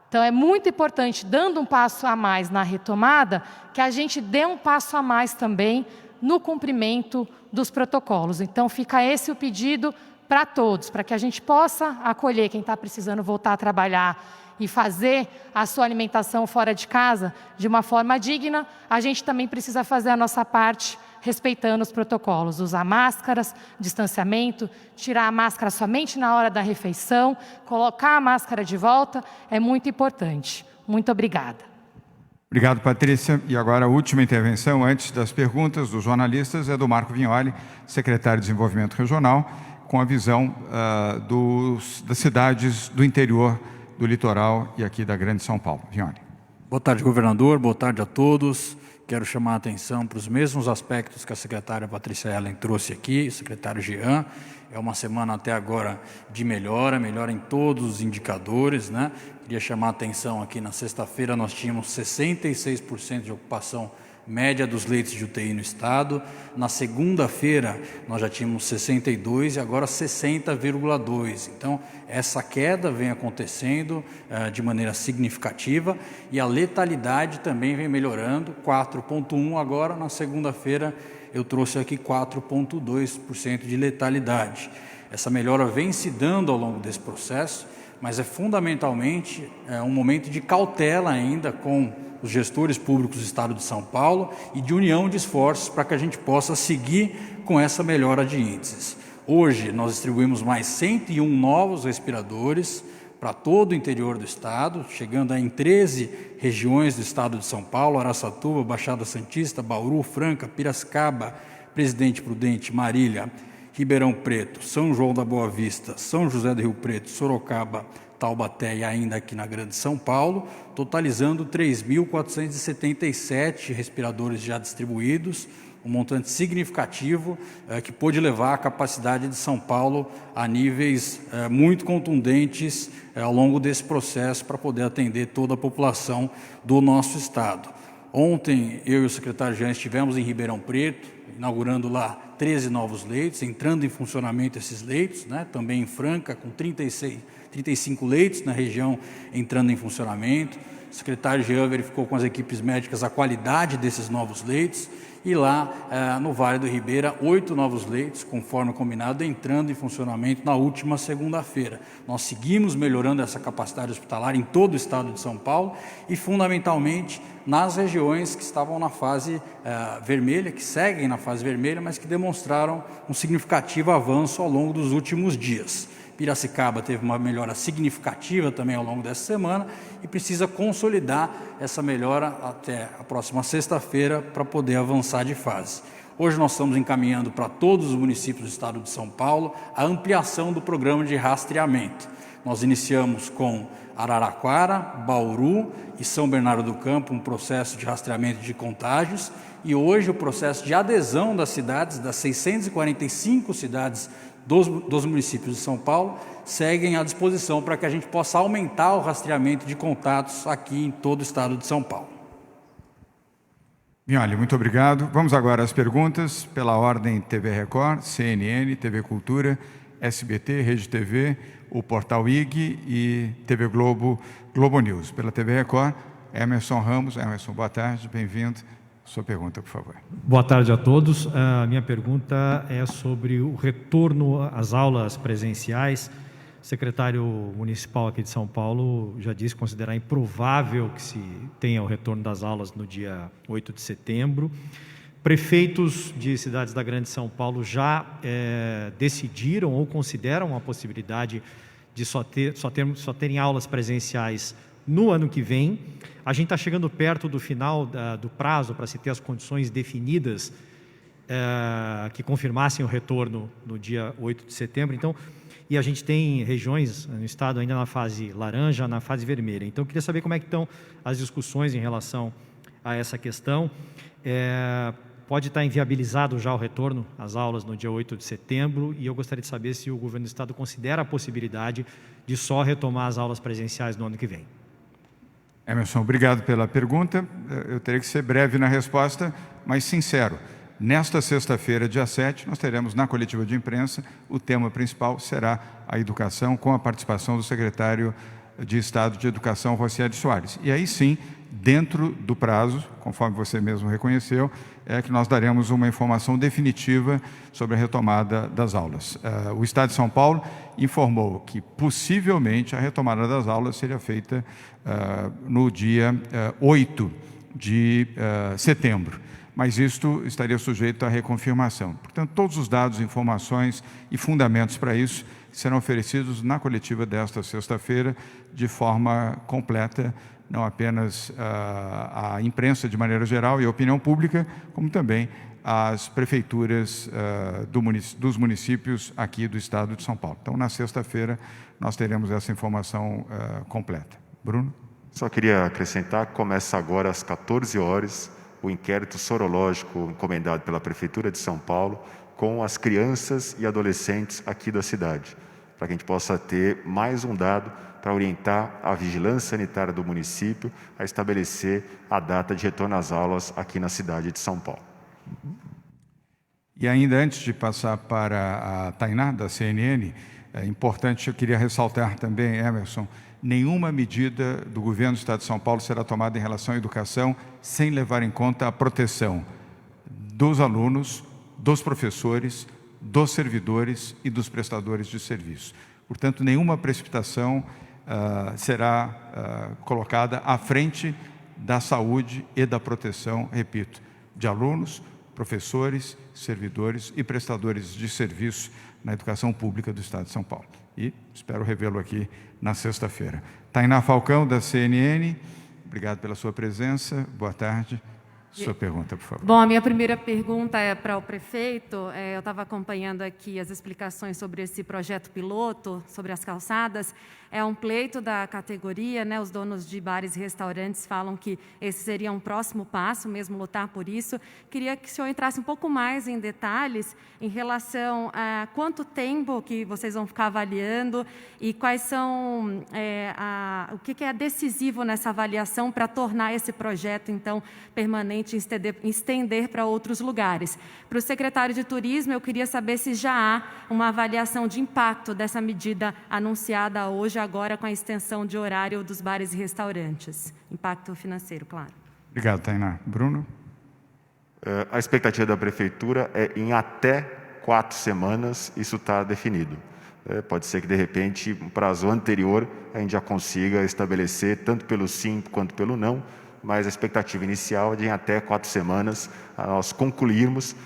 Então é muito importante, dando um passo a mais na retomada, que a gente dê um passo a mais também no cumprimento dos protocolos. Então fica esse o pedido para todos, para que a gente possa acolher quem está precisando voltar a trabalhar e fazer a sua alimentação fora de casa de uma forma digna. A gente também precisa fazer a nossa parte respeitando os protocolos, usar máscaras, distanciamento, tirar a máscara somente na hora da refeição, colocar a máscara de volta, é muito importante. Muito obrigada. Obrigado, Patrícia. E agora a última intervenção, antes das perguntas dos jornalistas, é do Marco Vignoli, secretário de Desenvolvimento Regional, com a visão das cidades do interior, do litoral e aqui da Grande São Paulo. Vignoli. Boa tarde, governador. Boa tarde a todos. Quero chamar a atenção para os mesmos aspectos que a secretária Patrícia Ellen trouxe aqui, o secretário Jean. É uma semana até agora de melhora em todos os indicadores, né? Queria chamar a atenção aqui, na sexta-feira nós tínhamos 66% de ocupação média dos leitos de UTI no Estado. Na segunda-feira, nós já tínhamos 62% e agora 60,2%. Então, essa queda vem acontecendo de maneira significativa e a letalidade também vem melhorando, 4,1%. Agora, na segunda-feira, eu trouxe aqui 4,2% de letalidade. Essa melhora vem se dando ao longo desse processo, mas é fundamentalmente um momento de cautela ainda com os gestores públicos do Estado de São Paulo e de união de esforços para que a gente possa seguir com essa melhora de índices. Hoje nós distribuímos mais 101 novos respiradores para todo o interior do Estado, chegando em 13 regiões do Estado de São Paulo: Araçatuba, Baixada Santista, Bauru, Franca, Piracicaba, Presidente Prudente, Marília, Ribeirão Preto, São João da Boa Vista, São José do Rio Preto, Sorocaba, Taubaté e ainda aqui na Grande São Paulo, totalizando 3.477 respiradores já distribuídos, um montante significativo que pôde levar a capacidade de São Paulo a níveis muito contundentes ao longo desse processo para poder atender toda a população do nosso estado. Ontem, eu e o secretário Jean estivemos em Ribeirão Preto, inaugurando lá 13 novos leitos, entrando em funcionamento esses leitos, né? Também em Franca, com 35 leitos na região entrando em funcionamento. O secretário Jean verificou com as equipes médicas a qualidade desses novos leitos e lá no Vale do Ribeira, 8 novos leitos, conforme combinado, entrando em funcionamento na última segunda-feira. Nós seguimos melhorando essa capacidade hospitalar em todo o estado de São Paulo e, fundamentalmente, nas regiões que estavam na fase vermelha, que seguem na fase vermelha, mas que demonstraram um significativo avanço ao longo dos últimos dias. Piracicaba teve uma melhora significativa também ao longo dessa semana e precisa consolidar essa melhora até a próxima sexta-feira para poder avançar de fase. Hoje nós estamos encaminhando para todos os municípios do estado de São Paulo a ampliação do programa de rastreamento. Nós iniciamos com Araraquara, Bauru e São Bernardo do Campo um processo de rastreamento de contágios e hoje o processo de adesão das cidades, das 645 cidades dos municípios de São Paulo, seguem à disposição para que a gente possa aumentar o rastreamento de contatos aqui em todo o estado de São Paulo. Mioli, muito obrigado. Vamos agora às perguntas, pela ordem TV Record, CNN, TV Cultura, SBT, Rede TV, o Portal IG e TV Globo, Globo News. Pela TV Record, Emerson Ramos. Emerson, boa tarde, bem-vindo. Sua pergunta, por favor. Boa tarde a todos. A minha pergunta é sobre o retorno às aulas presenciais. O secretário municipal aqui de São Paulo já disse considerar improvável que se tenha o retorno das aulas no dia 8 de setembro. Prefeitos de cidades da Grande São Paulo já decidiram ou consideram a possibilidade de só terem aulas presenciais no ano que vem. A gente está chegando perto do final do prazo para se ter as condições definidas que confirmassem o retorno no dia 8 de setembro. Então, e a gente tem regiões no estado ainda na fase laranja, na fase vermelha. Então, eu queria saber como é que estão as discussões em relação a essa questão. Pode estar inviabilizado já o retorno às aulas no dia 8 de setembro e eu gostaria de saber se o governo do estado considera a possibilidade de só retomar as aulas presenciais no ano que vem. Emerson, obrigado pela pergunta. Eu terei que ser breve na resposta, mas sincero. Nesta sexta-feira, dia 7, nós teremos na coletiva de imprensa, o tema principal será a educação, com a participação do secretário de Estado de Educação, Rocieli Soares. E aí sim, dentro do prazo, conforme você mesmo reconheceu, é que nós daremos uma informação definitiva sobre a retomada das aulas. O Estado de São Paulo informou que possivelmente a retomada das aulas seria feita no dia 8 de setembro, mas isto estaria sujeito à reconfirmação. Portanto, todos os dados, informações e fundamentos para isso serão oferecidos na coletiva desta sexta-feira de forma completa, não apenas à imprensa de maneira geral e à opinião pública, como também às prefeituras dos municípios aqui do estado de São Paulo. Então, na sexta-feira, nós teremos essa informação completa. Bruno? Só queria acrescentar que começa agora às 14 horas o inquérito sorológico encomendado pela Prefeitura de São Paulo com as crianças e adolescentes aqui da cidade, para que a gente possa ter mais um dado para orientar a vigilância sanitária do município a estabelecer a data de retorno às aulas aqui na cidade de São Paulo. E ainda antes de passar para a Tainá, da CNN, é importante, eu queria ressaltar também, Emerson, nenhuma medida do governo do Estado de São Paulo será tomada em relação à educação sem levar em conta a proteção dos alunos, dos professores, dos servidores e dos prestadores de serviço. Portanto, nenhuma precipitação será colocada à frente da saúde e da proteção, repito, de alunos, professores, servidores e prestadores de serviço na educação pública do Estado de São Paulo. E espero revê-lo aqui na sexta-feira. Tainá Falcão, da CNN, obrigado pela sua presença. Boa tarde. Sua pergunta, por favor. Bom, a minha primeira pergunta é para o prefeito. Eu estava acompanhando aqui as explicações sobre esse projeto piloto, sobre as calçadas. É um pleito da categoria, né? Os donos de bares e restaurantes falam que esse seria um próximo passo, mesmo lutar por isso. Queria que o senhor entrasse um pouco mais em detalhes em relação a quanto tempo que vocês vão ficar avaliando e quais são, o que é decisivo nessa avaliação para tornar esse projeto, então, permanente e estender para outros lugares. Para o secretário de Turismo, eu queria saber se já há uma avaliação de impacto dessa medida anunciada hoje, agora com a extensão de horário dos bares e restaurantes. Impacto financeiro, claro. Obrigado, Tainá. Bruno? A expectativa da Prefeitura é em até 4 semanas isso está definido. Pode ser que, de repente, um prazo anterior, a gente já consiga estabelecer, tanto pelo sim quanto pelo não, mas a expectativa inicial é de em até 4 semanas nós concluirmos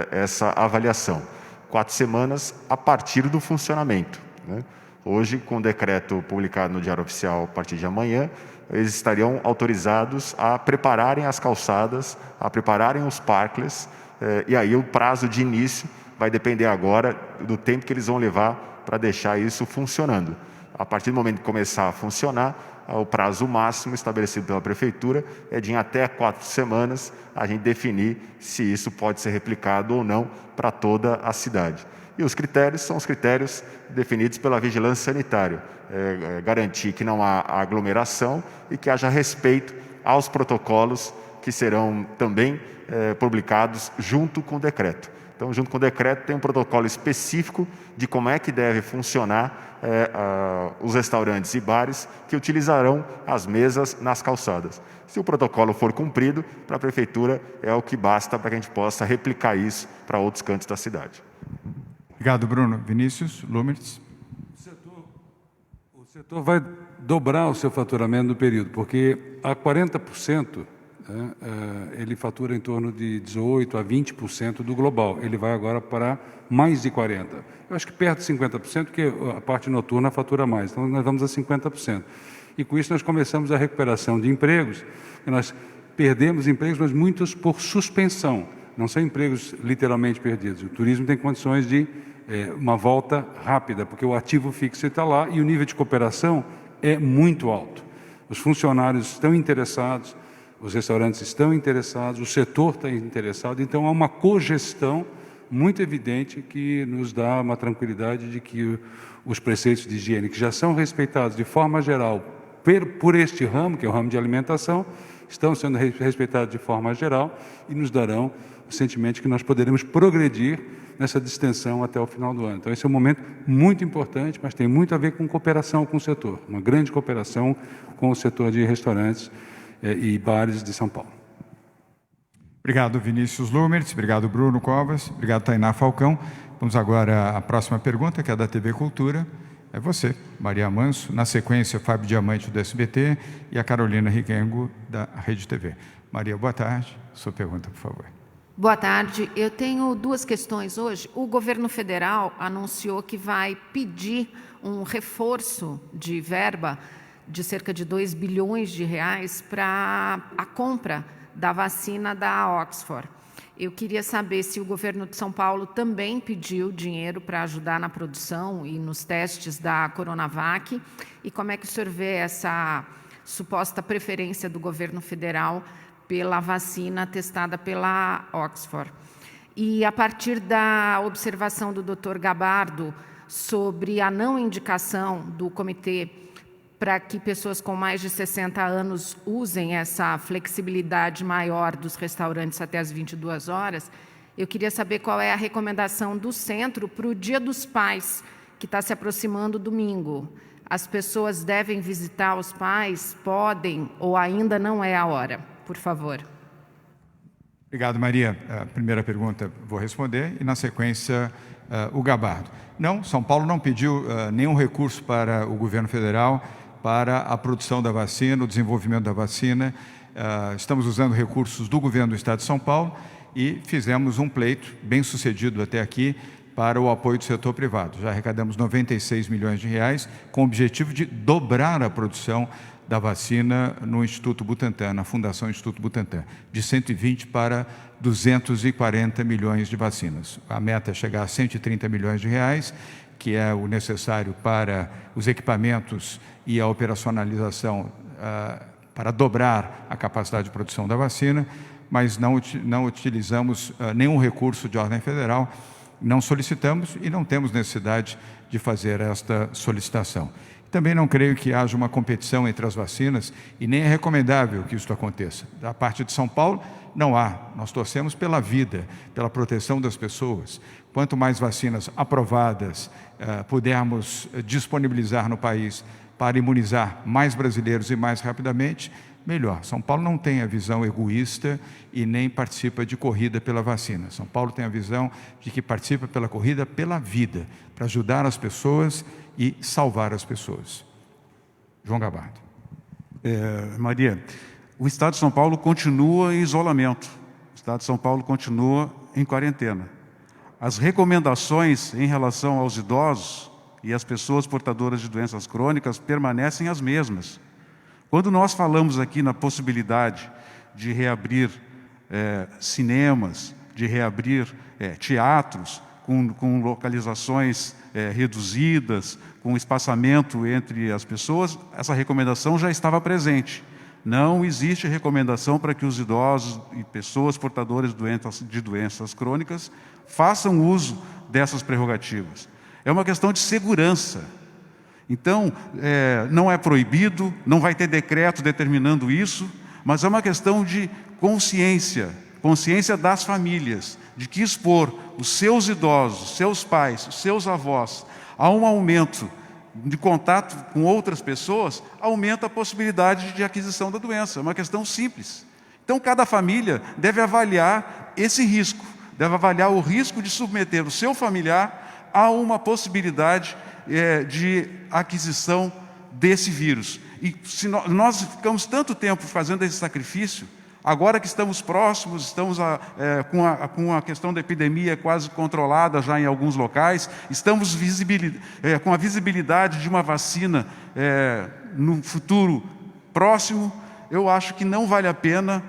essa avaliação. 4 semanas a partir do funcionamento, né? Hoje, com o decreto publicado no Diário Oficial a partir de amanhã, eles estariam autorizados a prepararem as calçadas, a prepararem os parklets, e aí o prazo de início vai depender agora do tempo que eles vão levar para deixar isso funcionando. A partir do momento que começar a funcionar, o prazo máximo estabelecido pela Prefeitura é de em até 4 semanas a gente definir se isso pode ser replicado ou não para toda a cidade. E os critérios são os critérios definidos pela vigilância sanitária. Garantir que não há aglomeração e que haja respeito aos protocolos que serão também publicados junto com o decreto. Então, junto com o decreto, tem um protocolo específico de como é que deve funcionar os restaurantes e bares que utilizarão as mesas nas calçadas. Se o protocolo for cumprido, para a Prefeitura é o que basta para que a gente possa replicar isso para outros cantos da cidade. Obrigado, Bruno. Vinícius Lumertz. O setor vai dobrar o seu faturamento no período, porque a 40%, ele fatura em torno de 18% a 20% do global. Ele vai agora para mais de 40%. Eu acho que perto de 50%, porque a parte noturna fatura mais. Então, nós vamos a 50%. E com isso nós começamos a recuperação de empregos. E nós perdemos empregos, mas muitos por suspensão. Não são empregos literalmente perdidos. O turismo tem condições de uma volta rápida, porque o ativo fixo está lá e o nível de cooperação é muito alto. Os funcionários estão interessados, os restaurantes estão interessados, o setor está interessado, então há uma cogestão muito evidente que nos dá uma tranquilidade de que os preceitos de higiene, que já são respeitados de forma geral por este ramo, que é o ramo de alimentação, estão sendo respeitados de forma geral e nos darão o sentimento que nós poderemos progredir nessa distensão até o final do ano. Então, esse é um momento muito importante, mas tem muito a ver com cooperação com o setor, uma grande cooperação com o setor de restaurantes e bares de São Paulo. Obrigado, Vinícius Lumertz. Obrigado, Bruno Covas. Obrigado, Tainá Falcão. Vamos agora à próxima pergunta, que é da TV Cultura. É você, Maria Manso. Na sequência, Fábio Diamante, do SBT, e a Carolina Riquengo, da Rede TV. Maria, boa tarde. Sua pergunta, por favor. Boa tarde. Eu tenho 2 questões hoje. O governo federal anunciou que vai pedir um reforço de verba de cerca de 2 bilhões de reais para a compra da vacina da Oxford. Eu queria saber se o governo de São Paulo também pediu dinheiro para ajudar na produção e nos testes da Coronavac, e como é que o senhor vê essa suposta preferência do governo federal pela vacina testada pela Oxford. E a partir da observação do Dr. Gabardo sobre a não indicação do comitê para que pessoas com mais de 60 anos usem essa flexibilidade maior dos restaurantes até as 22 horas, eu queria saber qual é a recomendação do centro para o Dia dos Pais, que está se aproximando domingo. As pessoas devem visitar os pais, podem, ou ainda não é a hora? Por favor. Obrigado, Maria. A primeira pergunta vou responder e, na sequência, o Gabardo. Não, São Paulo não pediu nenhum recurso para o governo federal para a produção da vacina, o desenvolvimento da vacina. Estamos usando recursos do governo do Estado de São Paulo e fizemos um pleito bem sucedido até aqui para o apoio do setor privado. Já arrecadamos 96 milhões de reais com o objetivo de dobrar a produção da vacina no Instituto Butantan, na Fundação Instituto Butantan, de 120 para 240 milhões de vacinas. A meta é chegar a 130 milhões de reais, que é o necessário para os equipamentos e a operacionalização para dobrar a capacidade de produção da vacina, mas não utilizamos nenhum recurso de ordem federal, não solicitamos e não temos necessidade de fazer esta solicitação. Também não creio que haja uma competição entre as vacinas e nem é recomendável que isso aconteça. Da parte de São Paulo, não há. Nós torcemos pela vida, pela proteção das pessoas. Quanto mais vacinas aprovadas pudermos disponibilizar no país para imunizar mais brasileiros e mais rapidamente, melhor. São Paulo não tem a visão egoísta e nem participa de corrida pela vacina. São Paulo tem a visão de que participa pela corrida pela vida, para ajudar as pessoas e salvar as pessoas. João Gabardo. Maria, o Estado de São Paulo continua em isolamento. O Estado de São Paulo continua em quarentena. As recomendações em relação aos idosos e às pessoas portadoras de doenças crônicas permanecem as mesmas. Quando nós falamos aqui na possibilidade de reabrir cinemas, de reabrir teatros com localizações reduzidas, com espaçamento entre as pessoas, essa recomendação já estava presente. Não existe recomendação para que os idosos e pessoas portadoras de doenças crônicas façam uso dessas prerrogativas. É uma questão de segurança. Então, não é proibido, não vai ter decreto determinando isso, mas é uma questão de consciência das famílias, de que expor os seus idosos, seus pais, os seus avós a um aumento de contato com outras pessoas, aumenta a possibilidade de aquisição da doença. É uma questão simples. Então, cada família deve avaliar esse risco, deve avaliar o risco de submeter o seu familiar a uma possibilidade de aquisição desse vírus. E se nós ficamos tanto tempo fazendo esse sacrifício, agora que estamos próximos, estamos com a questão da epidemia quase controlada já em alguns locais, estamos com a visibilidade de uma vacina no futuro próximo, eu acho que não vale a pena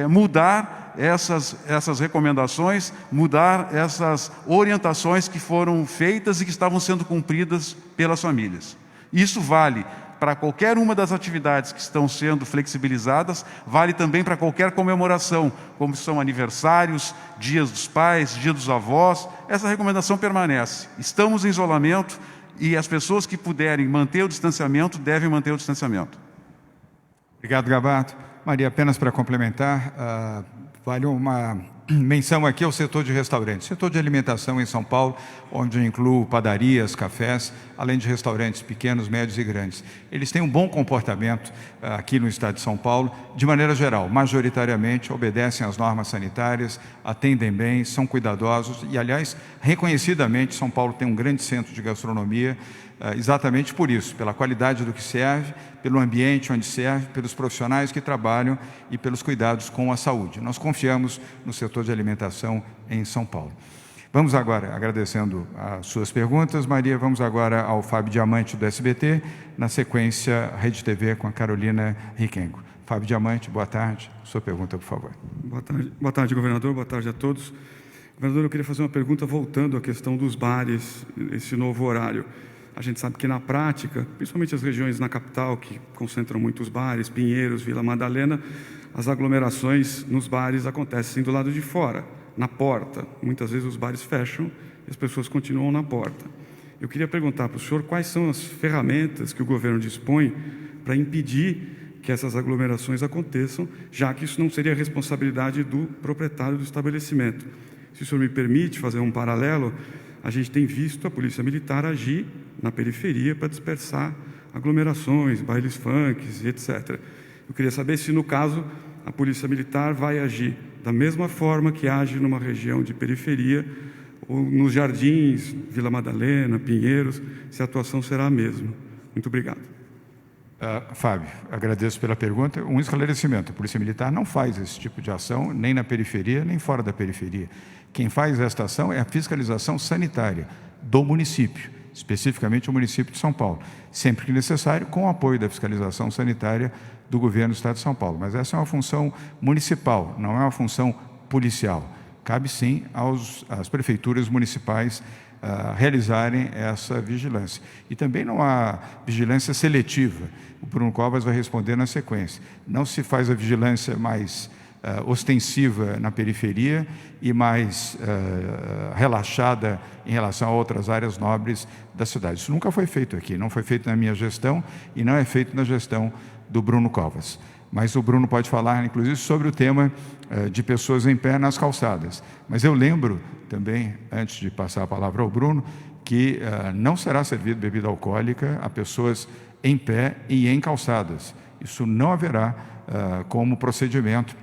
mudar essas recomendações, mudar essas orientações que foram feitas e que estavam sendo cumpridas pelas famílias. Isso vale para qualquer uma das atividades que estão sendo flexibilizadas, vale também para qualquer comemoração, como são aniversários, dias dos pais, dia dos avós, essa recomendação permanece. Estamos em isolamento e as pessoas que puderem manter o distanciamento, devem manter o distanciamento. Obrigado, Gabardo. Maria, apenas para complementar, vale uma menção aqui ao setor de restaurantes, setor de alimentação em São Paulo, onde eu incluo padarias, cafés, além de restaurantes pequenos, médios e grandes. Eles têm um bom comportamento aqui no estado de São Paulo, de maneira geral, majoritariamente obedecem às normas sanitárias, atendem bem, são cuidadosos e, aliás, reconhecidamente, São Paulo tem um grande centro de gastronomia, exatamente por isso, pela qualidade do que serve, pelo ambiente onde serve, pelos profissionais que trabalham e pelos cuidados com a saúde. Nós confiamos no setor de alimentação em São Paulo. Vamos agora, agradecendo as suas perguntas, Maria, vamos agora ao Fábio Diamante do SBT, na sequência Rede TV com a Carolina Riquengo. Fábio Diamante, boa tarde. Sua pergunta, por favor. Boa tarde, governador. Boa tarde a todos. Governador, eu queria fazer uma pergunta voltando à questão dos bares, esse novo horário. A gente sabe que na prática, principalmente as regiões na capital, que concentram muitos bares, Pinheiros, Vila Madalena, as aglomerações nos bares acontecem do lado de fora, na porta. Muitas vezes os bares fecham e as pessoas continuam na porta. Eu queria perguntar para o senhor quais são as ferramentas que o governo dispõe para impedir que essas aglomerações aconteçam, já que isso não seria responsabilidade do proprietário do estabelecimento. Se o senhor me permite fazer um paralelo, a gente tem visto a Polícia Militar agir na periferia para dispersar aglomerações, bailes funks, etc. Eu queria saber se, no caso, a Polícia Militar vai agir da mesma forma que age numa região de periferia, ou nos jardins, Vila Madalena, Pinheiros, se a atuação será a mesma. Muito obrigado. Fábio, agradeço pela pergunta. Um esclarecimento, a Polícia Militar não faz esse tipo de ação, nem na periferia, nem fora da periferia. Quem faz esta ação é a fiscalização sanitária do município. especificamente o município de São Paulo, sempre que necessário, com o apoio da fiscalização sanitária do governo do Estado de São Paulo. Mas essa é uma função municipal, não é uma função policial. Cabe sim às prefeituras municipais realizarem essa vigilância. E também não há vigilância seletiva. O Bruno Covas vai responder na sequência. Não se faz a vigilância mais ostensiva na periferia e mais relaxada em relação a outras áreas nobres da cidade. Isso nunca foi feito aqui, não foi feito na minha gestão e não é feito na gestão do Bruno Covas. Mas o Bruno pode falar, inclusive, sobre o tema de pessoas em pé nas calçadas. Mas eu lembro também, antes de passar a palavra ao Bruno, que não será servido bebida alcoólica a pessoas em pé e em calçadas. Isso não haverá como procedimento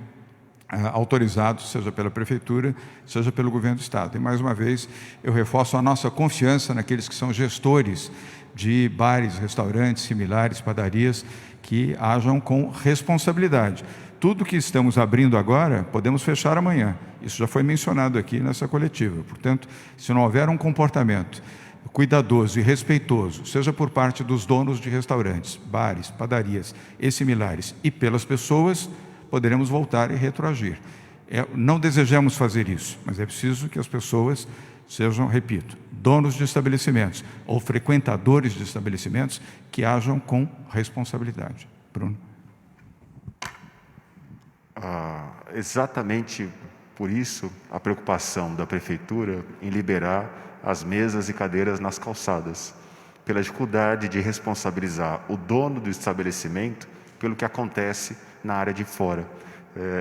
autorizado, seja pela Prefeitura, seja pelo Governo do Estado. E, mais uma vez, eu reforço a nossa confiança naqueles que são gestores de bares, restaurantes, similares, padarias, que ajam com responsabilidade. Tudo que estamos abrindo agora, podemos fechar amanhã. Isso já foi mencionado aqui nessa coletiva. Portanto, se não houver um comportamento cuidadoso e respeitoso, seja por parte dos donos de restaurantes, bares, padarias e similares, e pelas pessoas, poderemos voltar e retroagir. Não desejamos fazer isso, mas é preciso que as pessoas sejam, repito, donos de estabelecimentos ou frequentadores de estabelecimentos que ajam com responsabilidade. Bruno. Exatamente por isso a preocupação da Prefeitura em liberar as mesas e cadeiras nas calçadas, pela dificuldade de responsabilizar o dono do estabelecimento pelo que acontece na área de fora.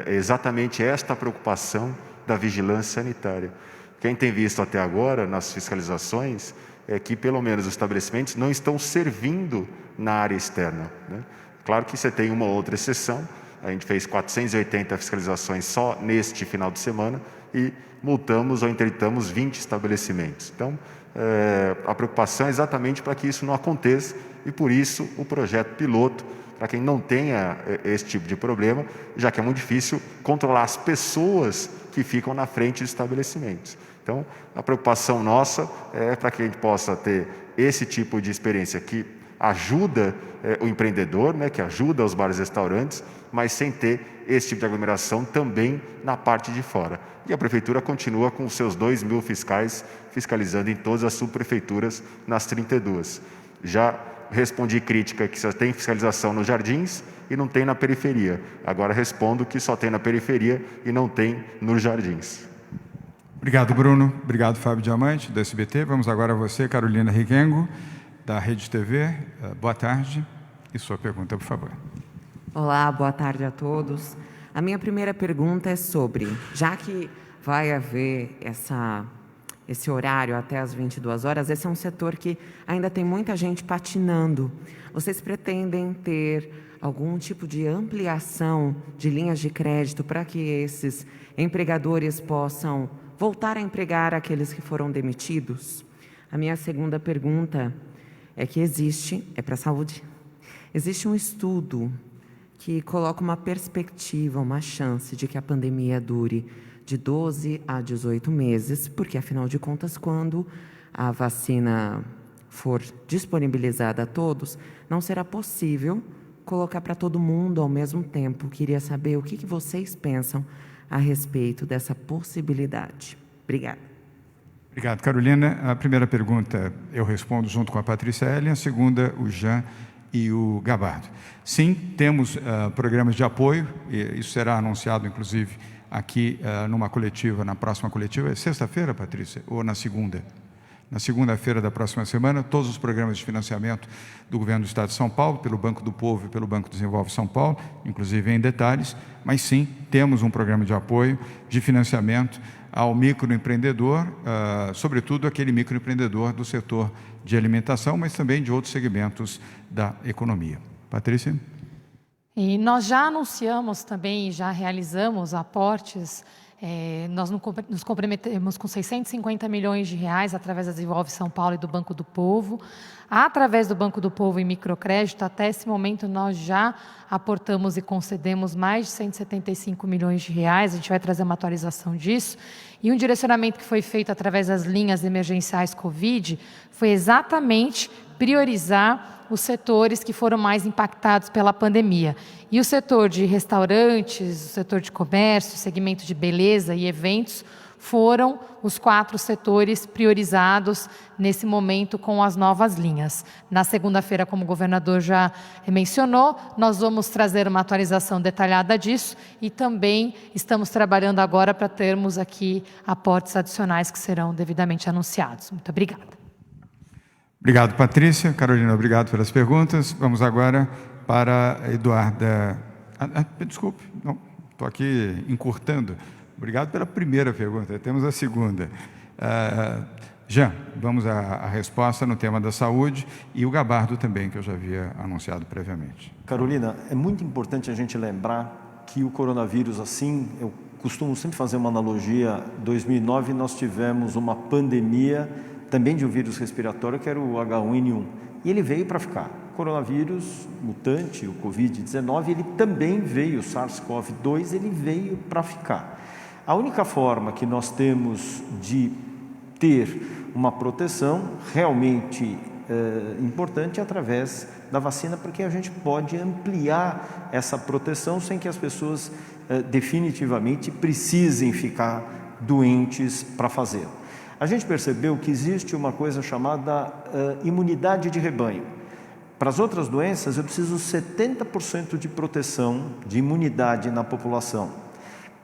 É exatamente esta a preocupação da vigilância sanitária. Quem tem visto até agora nas fiscalizações é que pelo menos os estabelecimentos não estão servindo na área externa, né? Claro que você tem uma outra exceção. A gente fez 480 fiscalizações só neste final de semana e multamos ou interditamos 20 estabelecimentos. Então, a preocupação é exatamente para que isso não aconteça e, por isso, o projeto piloto, para quem não tenha esse tipo de problema, já que é muito difícil controlar as pessoas que ficam na frente dos estabelecimentos. Então, a preocupação nossa é para que a gente possa ter esse tipo de experiência que ajuda o empreendedor, né, que ajuda os bares e restaurantes, mas sem ter esse tipo de aglomeração também na parte de fora. E a Prefeitura continua com os seus 2.000 fiscais fiscalizando em todas as subprefeituras nas 32. Já respondi crítica que só tem fiscalização nos jardins e não tem na periferia. Agora respondo que só tem na periferia e não tem nos jardins. Obrigado, Bruno. Obrigado, Fábio Diamante, do SBT. Vamos agora a você, Carolina Riquengo, da Rede TV. Boa tarde. E sua pergunta, por favor. Olá, boa tarde a todos. A minha primeira pergunta é sobre, já que vai haver esse horário até as 22 horas, esse é um setor que ainda tem muita gente patinando. Vocês pretendem ter algum tipo de ampliação de linhas de crédito para que esses empregadores possam voltar a empregar aqueles que foram demitidos? A minha segunda pergunta é que é para a saúde, existe um estudo que coloca uma perspectiva, uma chance de que a pandemia dure de 12 a 18 meses, porque, afinal de contas, quando a vacina for disponibilizada a todos, não será possível colocar para todo mundo ao mesmo tempo. Queria saber o que vocês pensam a respeito dessa possibilidade. Obrigada. Obrigado, Carolina. A primeira pergunta eu respondo junto com a Patrícia Ellen, a segunda o Jean e o Gabardo. Sim, temos programas de apoio, e isso será anunciado, inclusive, aqui numa coletiva, na próxima coletiva. É sexta-feira, Patrícia? Ou na segunda? Na segunda-feira da próxima semana, todos os programas de financiamento do Governo do Estado de São Paulo, pelo Banco do Povo e pelo Banco Desenvolve São Paulo, inclusive em detalhes, mas sim, temos um programa de apoio, de financiamento ao microempreendedor, sobretudo aquele microempreendedor do setor de alimentação, mas também de outros segmentos da economia. Patrícia? E nós já anunciamos também, já realizamos aportes Nós nos comprometemos com 650 milhões de reais através da Desenvolve São Paulo e do Banco do Povo. Através do Banco do Povo e microcrédito, até esse momento nós já aportamos e concedemos mais de 175 milhões de reais. A gente vai trazer uma atualização disso. E um direcionamento que foi feito através das linhas emergenciais Covid foi exatamente priorizar os setores que foram mais impactados pela pandemia. E o setor de restaurantes, o setor de comércio, o segmento de beleza e eventos foram os 4 setores priorizados nesse momento com as novas linhas. Na segunda-feira, como o governador já mencionou, nós vamos trazer uma atualização detalhada disso e também estamos trabalhando agora para termos aqui aportes adicionais que serão devidamente anunciados. Muito obrigada. Obrigado, Patrícia. Carolina, obrigado pelas perguntas. Vamos agora para a Eduarda. Desculpe, não, estou aqui encurtando. Obrigado pela primeira pergunta. Temos a segunda. Jean, vamos à resposta no tema da saúde e o Gabardo também, que eu já havia anunciado previamente. Carolina, é muito importante a gente lembrar que o coronavírus, assim, eu costumo sempre fazer uma analogia. Em 2009 nós tivemos uma pandemia também de um vírus respiratório, que era o H1N1. E ele veio para ficar. O coronavírus mutante, o Covid-19, ele também veio, o SARS-CoV-2, ele veio para ficar. A única forma que nós temos de ter uma proteção realmente importante é através da vacina, porque a gente pode ampliar essa proteção sem que as pessoas definitivamente precisem ficar doentes para fazê-lo. A gente percebeu que existe uma coisa chamada imunidade de rebanho. Para as outras doenças, eu preciso 70% de proteção, de imunidade na população.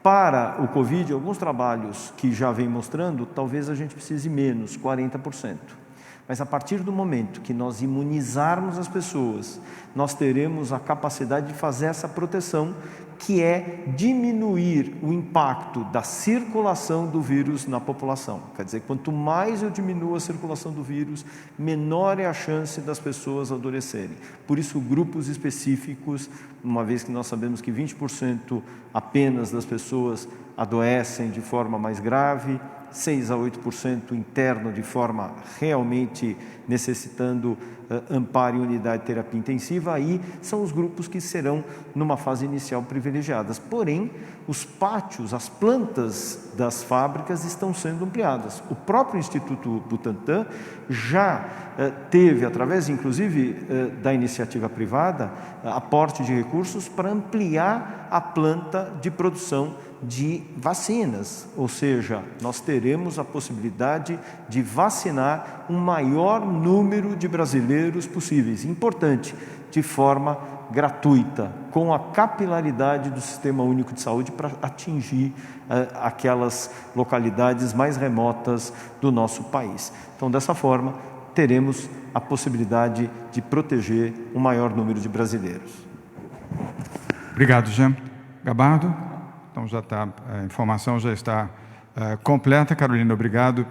Para o Covid, alguns trabalhos que já vem mostrando, talvez a gente precise menos, 40%. Mas a partir do momento que nós imunizarmos as pessoas, nós teremos a capacidade de fazer essa proteção, que é diminuir o impacto da circulação do vírus na população. Quer dizer, quanto mais eu diminuo a circulação do vírus, menor é a chance das pessoas adoecerem. Por isso, grupos específicos, uma vez que nós sabemos que 20% apenas das pessoas adoecem de forma mais grave, 6 a 8% interno de forma realmente necessitando amparo e unidade de terapia intensiva, aí são os grupos que serão numa fase inicial privilegiadas. Porém, os pátios, as plantas das fábricas estão sendo ampliadas. O próprio Instituto Butantan já teve, através inclusive da iniciativa privada, aporte de recursos para ampliar a planta de produção de vacinas, ou seja, nós teremos a possibilidade de vacinar um maior número de brasileiros possíveis, importante, de forma gratuita, com a capilaridade do Sistema Único de Saúde para atingir aquelas localidades mais remotas do nosso país. Então, dessa forma, teremos a possibilidade de proteger um maior número de brasileiros. Obrigado, Jean. Gabardo? Então, já está, a informação já está completa. Carolina, obrigado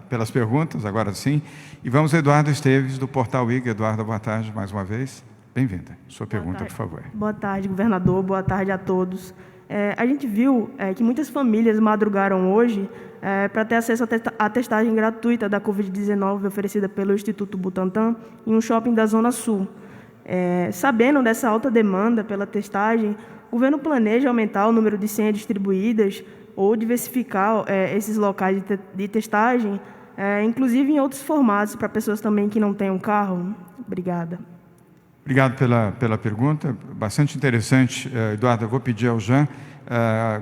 pelas perguntas, agora sim. E vamos a Eduardo Esteves, do Portal IG. Eduardo, boa tarde mais uma vez. Bem-vinda. Sua pergunta, por favor. Boa tarde, governador. Boa tarde a todos. A gente viu que muitas famílias madrugaram hoje para ter acesso à testagem gratuita da Covid-19 oferecida pelo Instituto Butantan em um shopping da Zona Sul. Sabendo dessa alta demanda pela testagem, o governo planeja aumentar o número de senhas distribuídas ou diversificar esses locais de testagem, inclusive em outros formatos, para pessoas também que não têm um carro? Obrigada. Obrigado pela pergunta, bastante interessante. Eduardo, eu vou pedir ao Jean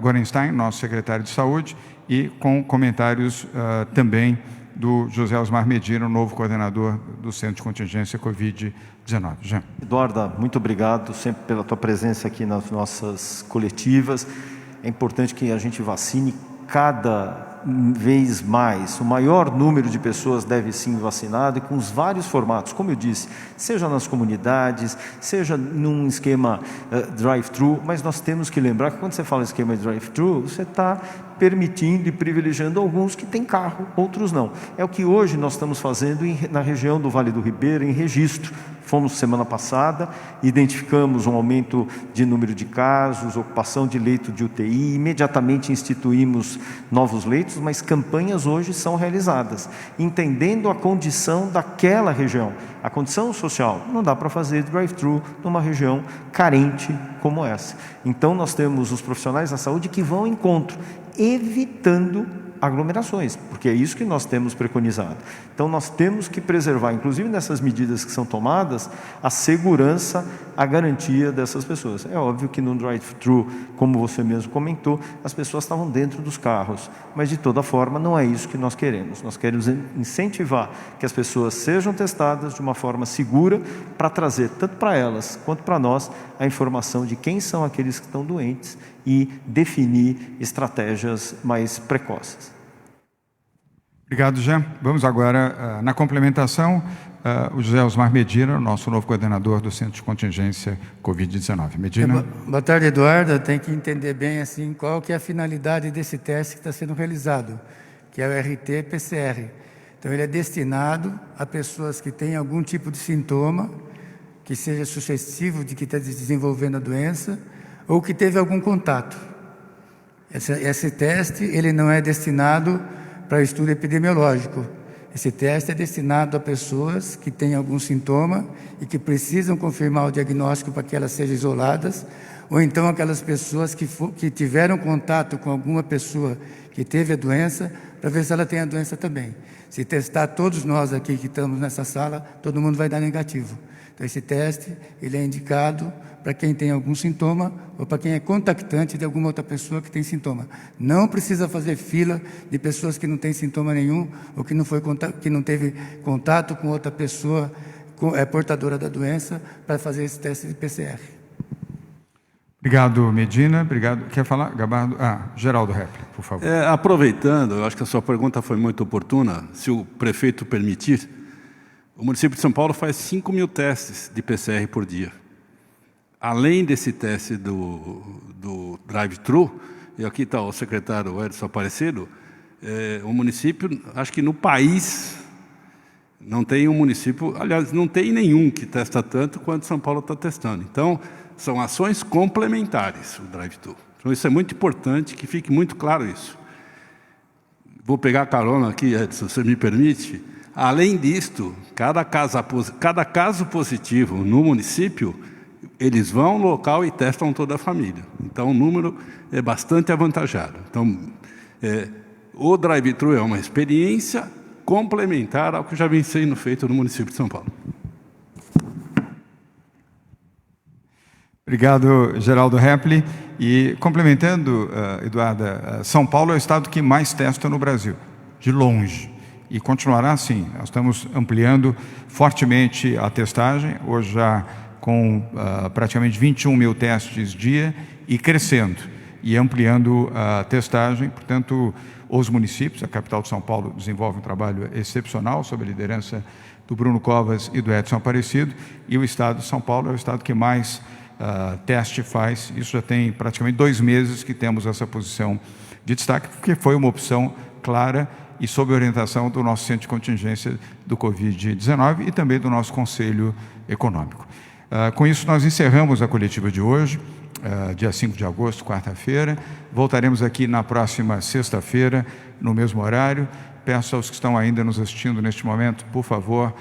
Gorenstein, nosso secretário de Saúde, e com comentários também do José Osmar Medina, o novo coordenador do Centro de Contingência Covid-19. Jean. Eduarda, muito obrigado sempre pela tua presença aqui nas nossas coletivas. É importante que a gente vacine cada vez mais. O maior número de pessoas deve sim vacinado e com os vários formatos, como eu disse, seja nas comunidades, seja num esquema drive-thru, mas nós temos que lembrar que quando você fala esquema drive-thru, você está permitindo e privilegiando alguns que têm carro, outros não. É o que hoje nós estamos fazendo na região do Vale do Ribeira, em Registro. Fomos semana passada, identificamos um aumento de número de casos, ocupação de leito de UTI, imediatamente instituímos novos leitos, mas campanhas hoje são realizadas, entendendo a condição daquela região, a condição social. Não dá para fazer drive-thru numa região carente como essa. Então nós temos os profissionais da saúde que vão ao encontro, evitando aglomerações, porque é isso que nós temos preconizado. Então nós temos que preservar, inclusive nessas medidas que são tomadas, a segurança, a garantia dessas pessoas. É óbvio que no drive-thru, como você mesmo comentou, as pessoas estavam dentro dos carros, mas de toda forma não é isso que nós queremos. Nós queremos incentivar que as pessoas sejam testadas de uma forma segura para trazer tanto para elas quanto para nós a informação de quem são aqueles que estão doentes e definir estratégias mais precoces. Obrigado, Jean. Vamos agora, na complementação, o José Osmar Medina, nosso novo coordenador do Centro de Contingência Covid-19. Medina. Boa tarde, Eduardo. Tem que entender bem assim, qual que é a finalidade desse teste que está sendo realizado, que é o RT-PCR. Então, ele é destinado a pessoas que têm algum tipo de sintoma, que seja suscetível de que está desenvolvendo a doença, ou que teve algum contato. Esse teste ele não é destinado para estudo epidemiológico. Esse teste é destinado a pessoas que têm algum sintoma e que precisam confirmar o diagnóstico para que elas sejam isoladas, ou então aquelas pessoas que tiveram contato com alguma pessoa que teve a doença, para ver se ela tem a doença também. Se testar todos nós aqui que estamos nessa sala, todo mundo vai dar negativo. Então, esse teste ele é indicado para quem tem algum sintoma ou para quem é contactante de alguma outra pessoa que tem sintoma. Não precisa fazer fila de pessoas que não têm sintoma nenhum ou que não teve contato com outra pessoa portadora da doença para fazer esse teste de PCR. Obrigado, Medina. Obrigado. Quer falar, Gabardo? Geraldo Repli, por favor. Aproveitando, eu acho que a sua pergunta foi muito oportuna, se o prefeito permitir, o município de São Paulo faz 5.000 testes de PCR por dia. Além desse teste do drive-thru, e aqui está o secretário Edson Aparecido, o município, acho que no país, não tem um município, aliás, não tem nenhum que testa tanto quanto São Paulo está testando. Então, são ações complementares, o drive-thru. Então, isso é muito importante, que fique muito claro isso. Vou pegar a carona aqui, Edson, se você me permite. Além disto, cada caso positivo no município, eles vão ao local e testam toda a família. Então, o número é bastante avantajado. Então, o drive-thru é uma experiência complementar ao que já vem sendo feito no município de São Paulo. Obrigado, Geraldo Repli. E, complementando, Eduarda, São Paulo é o estado que mais testa no Brasil, de longe. E continuará assim. Nós estamos ampliando fortemente a testagem, hoje já com praticamente 21.000 testes dia e crescendo e ampliando a testagem. Portanto, os municípios, a capital de São Paulo desenvolve um trabalho excepcional sob a liderança do Bruno Covas e do Edson Aparecido, e o estado de São Paulo é o estado que mais teste faz. Isso já tem praticamente 2 meses que temos essa posição de destaque, porque foi uma opção clara e sob orientação do nosso Centro de Contingência do Covid-19 e também do nosso Conselho Econômico. Com isso, nós encerramos a coletiva de hoje, dia 5 de agosto, quarta-feira. Voltaremos aqui na próxima sexta-feira, no mesmo horário. Peço aos que estão ainda nos assistindo neste momento, por favor,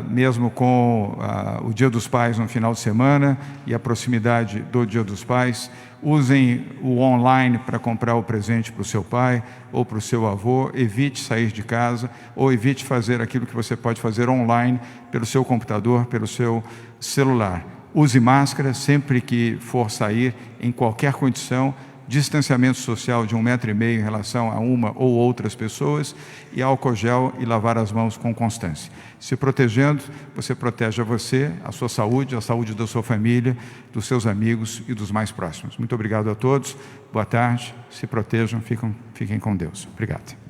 mesmo com o Dia dos Pais no final de semana e a proximidade do Dia dos Pais, usem o online para comprar o presente para o seu pai ou para o seu avô. Evite sair de casa ou evite fazer aquilo que você pode fazer online pelo seu computador, pelo seu celular. Use máscara sempre que for sair, em qualquer condição. Distanciamento social de 1,5 metro em relação a uma ou outras pessoas, e álcool gel e lavar as mãos com constância. Se protegendo, você protege a você, a sua saúde, a saúde da sua família, dos seus amigos e dos mais próximos. Muito obrigado a todos, boa tarde, se protejam, fiquem com Deus. Obrigado.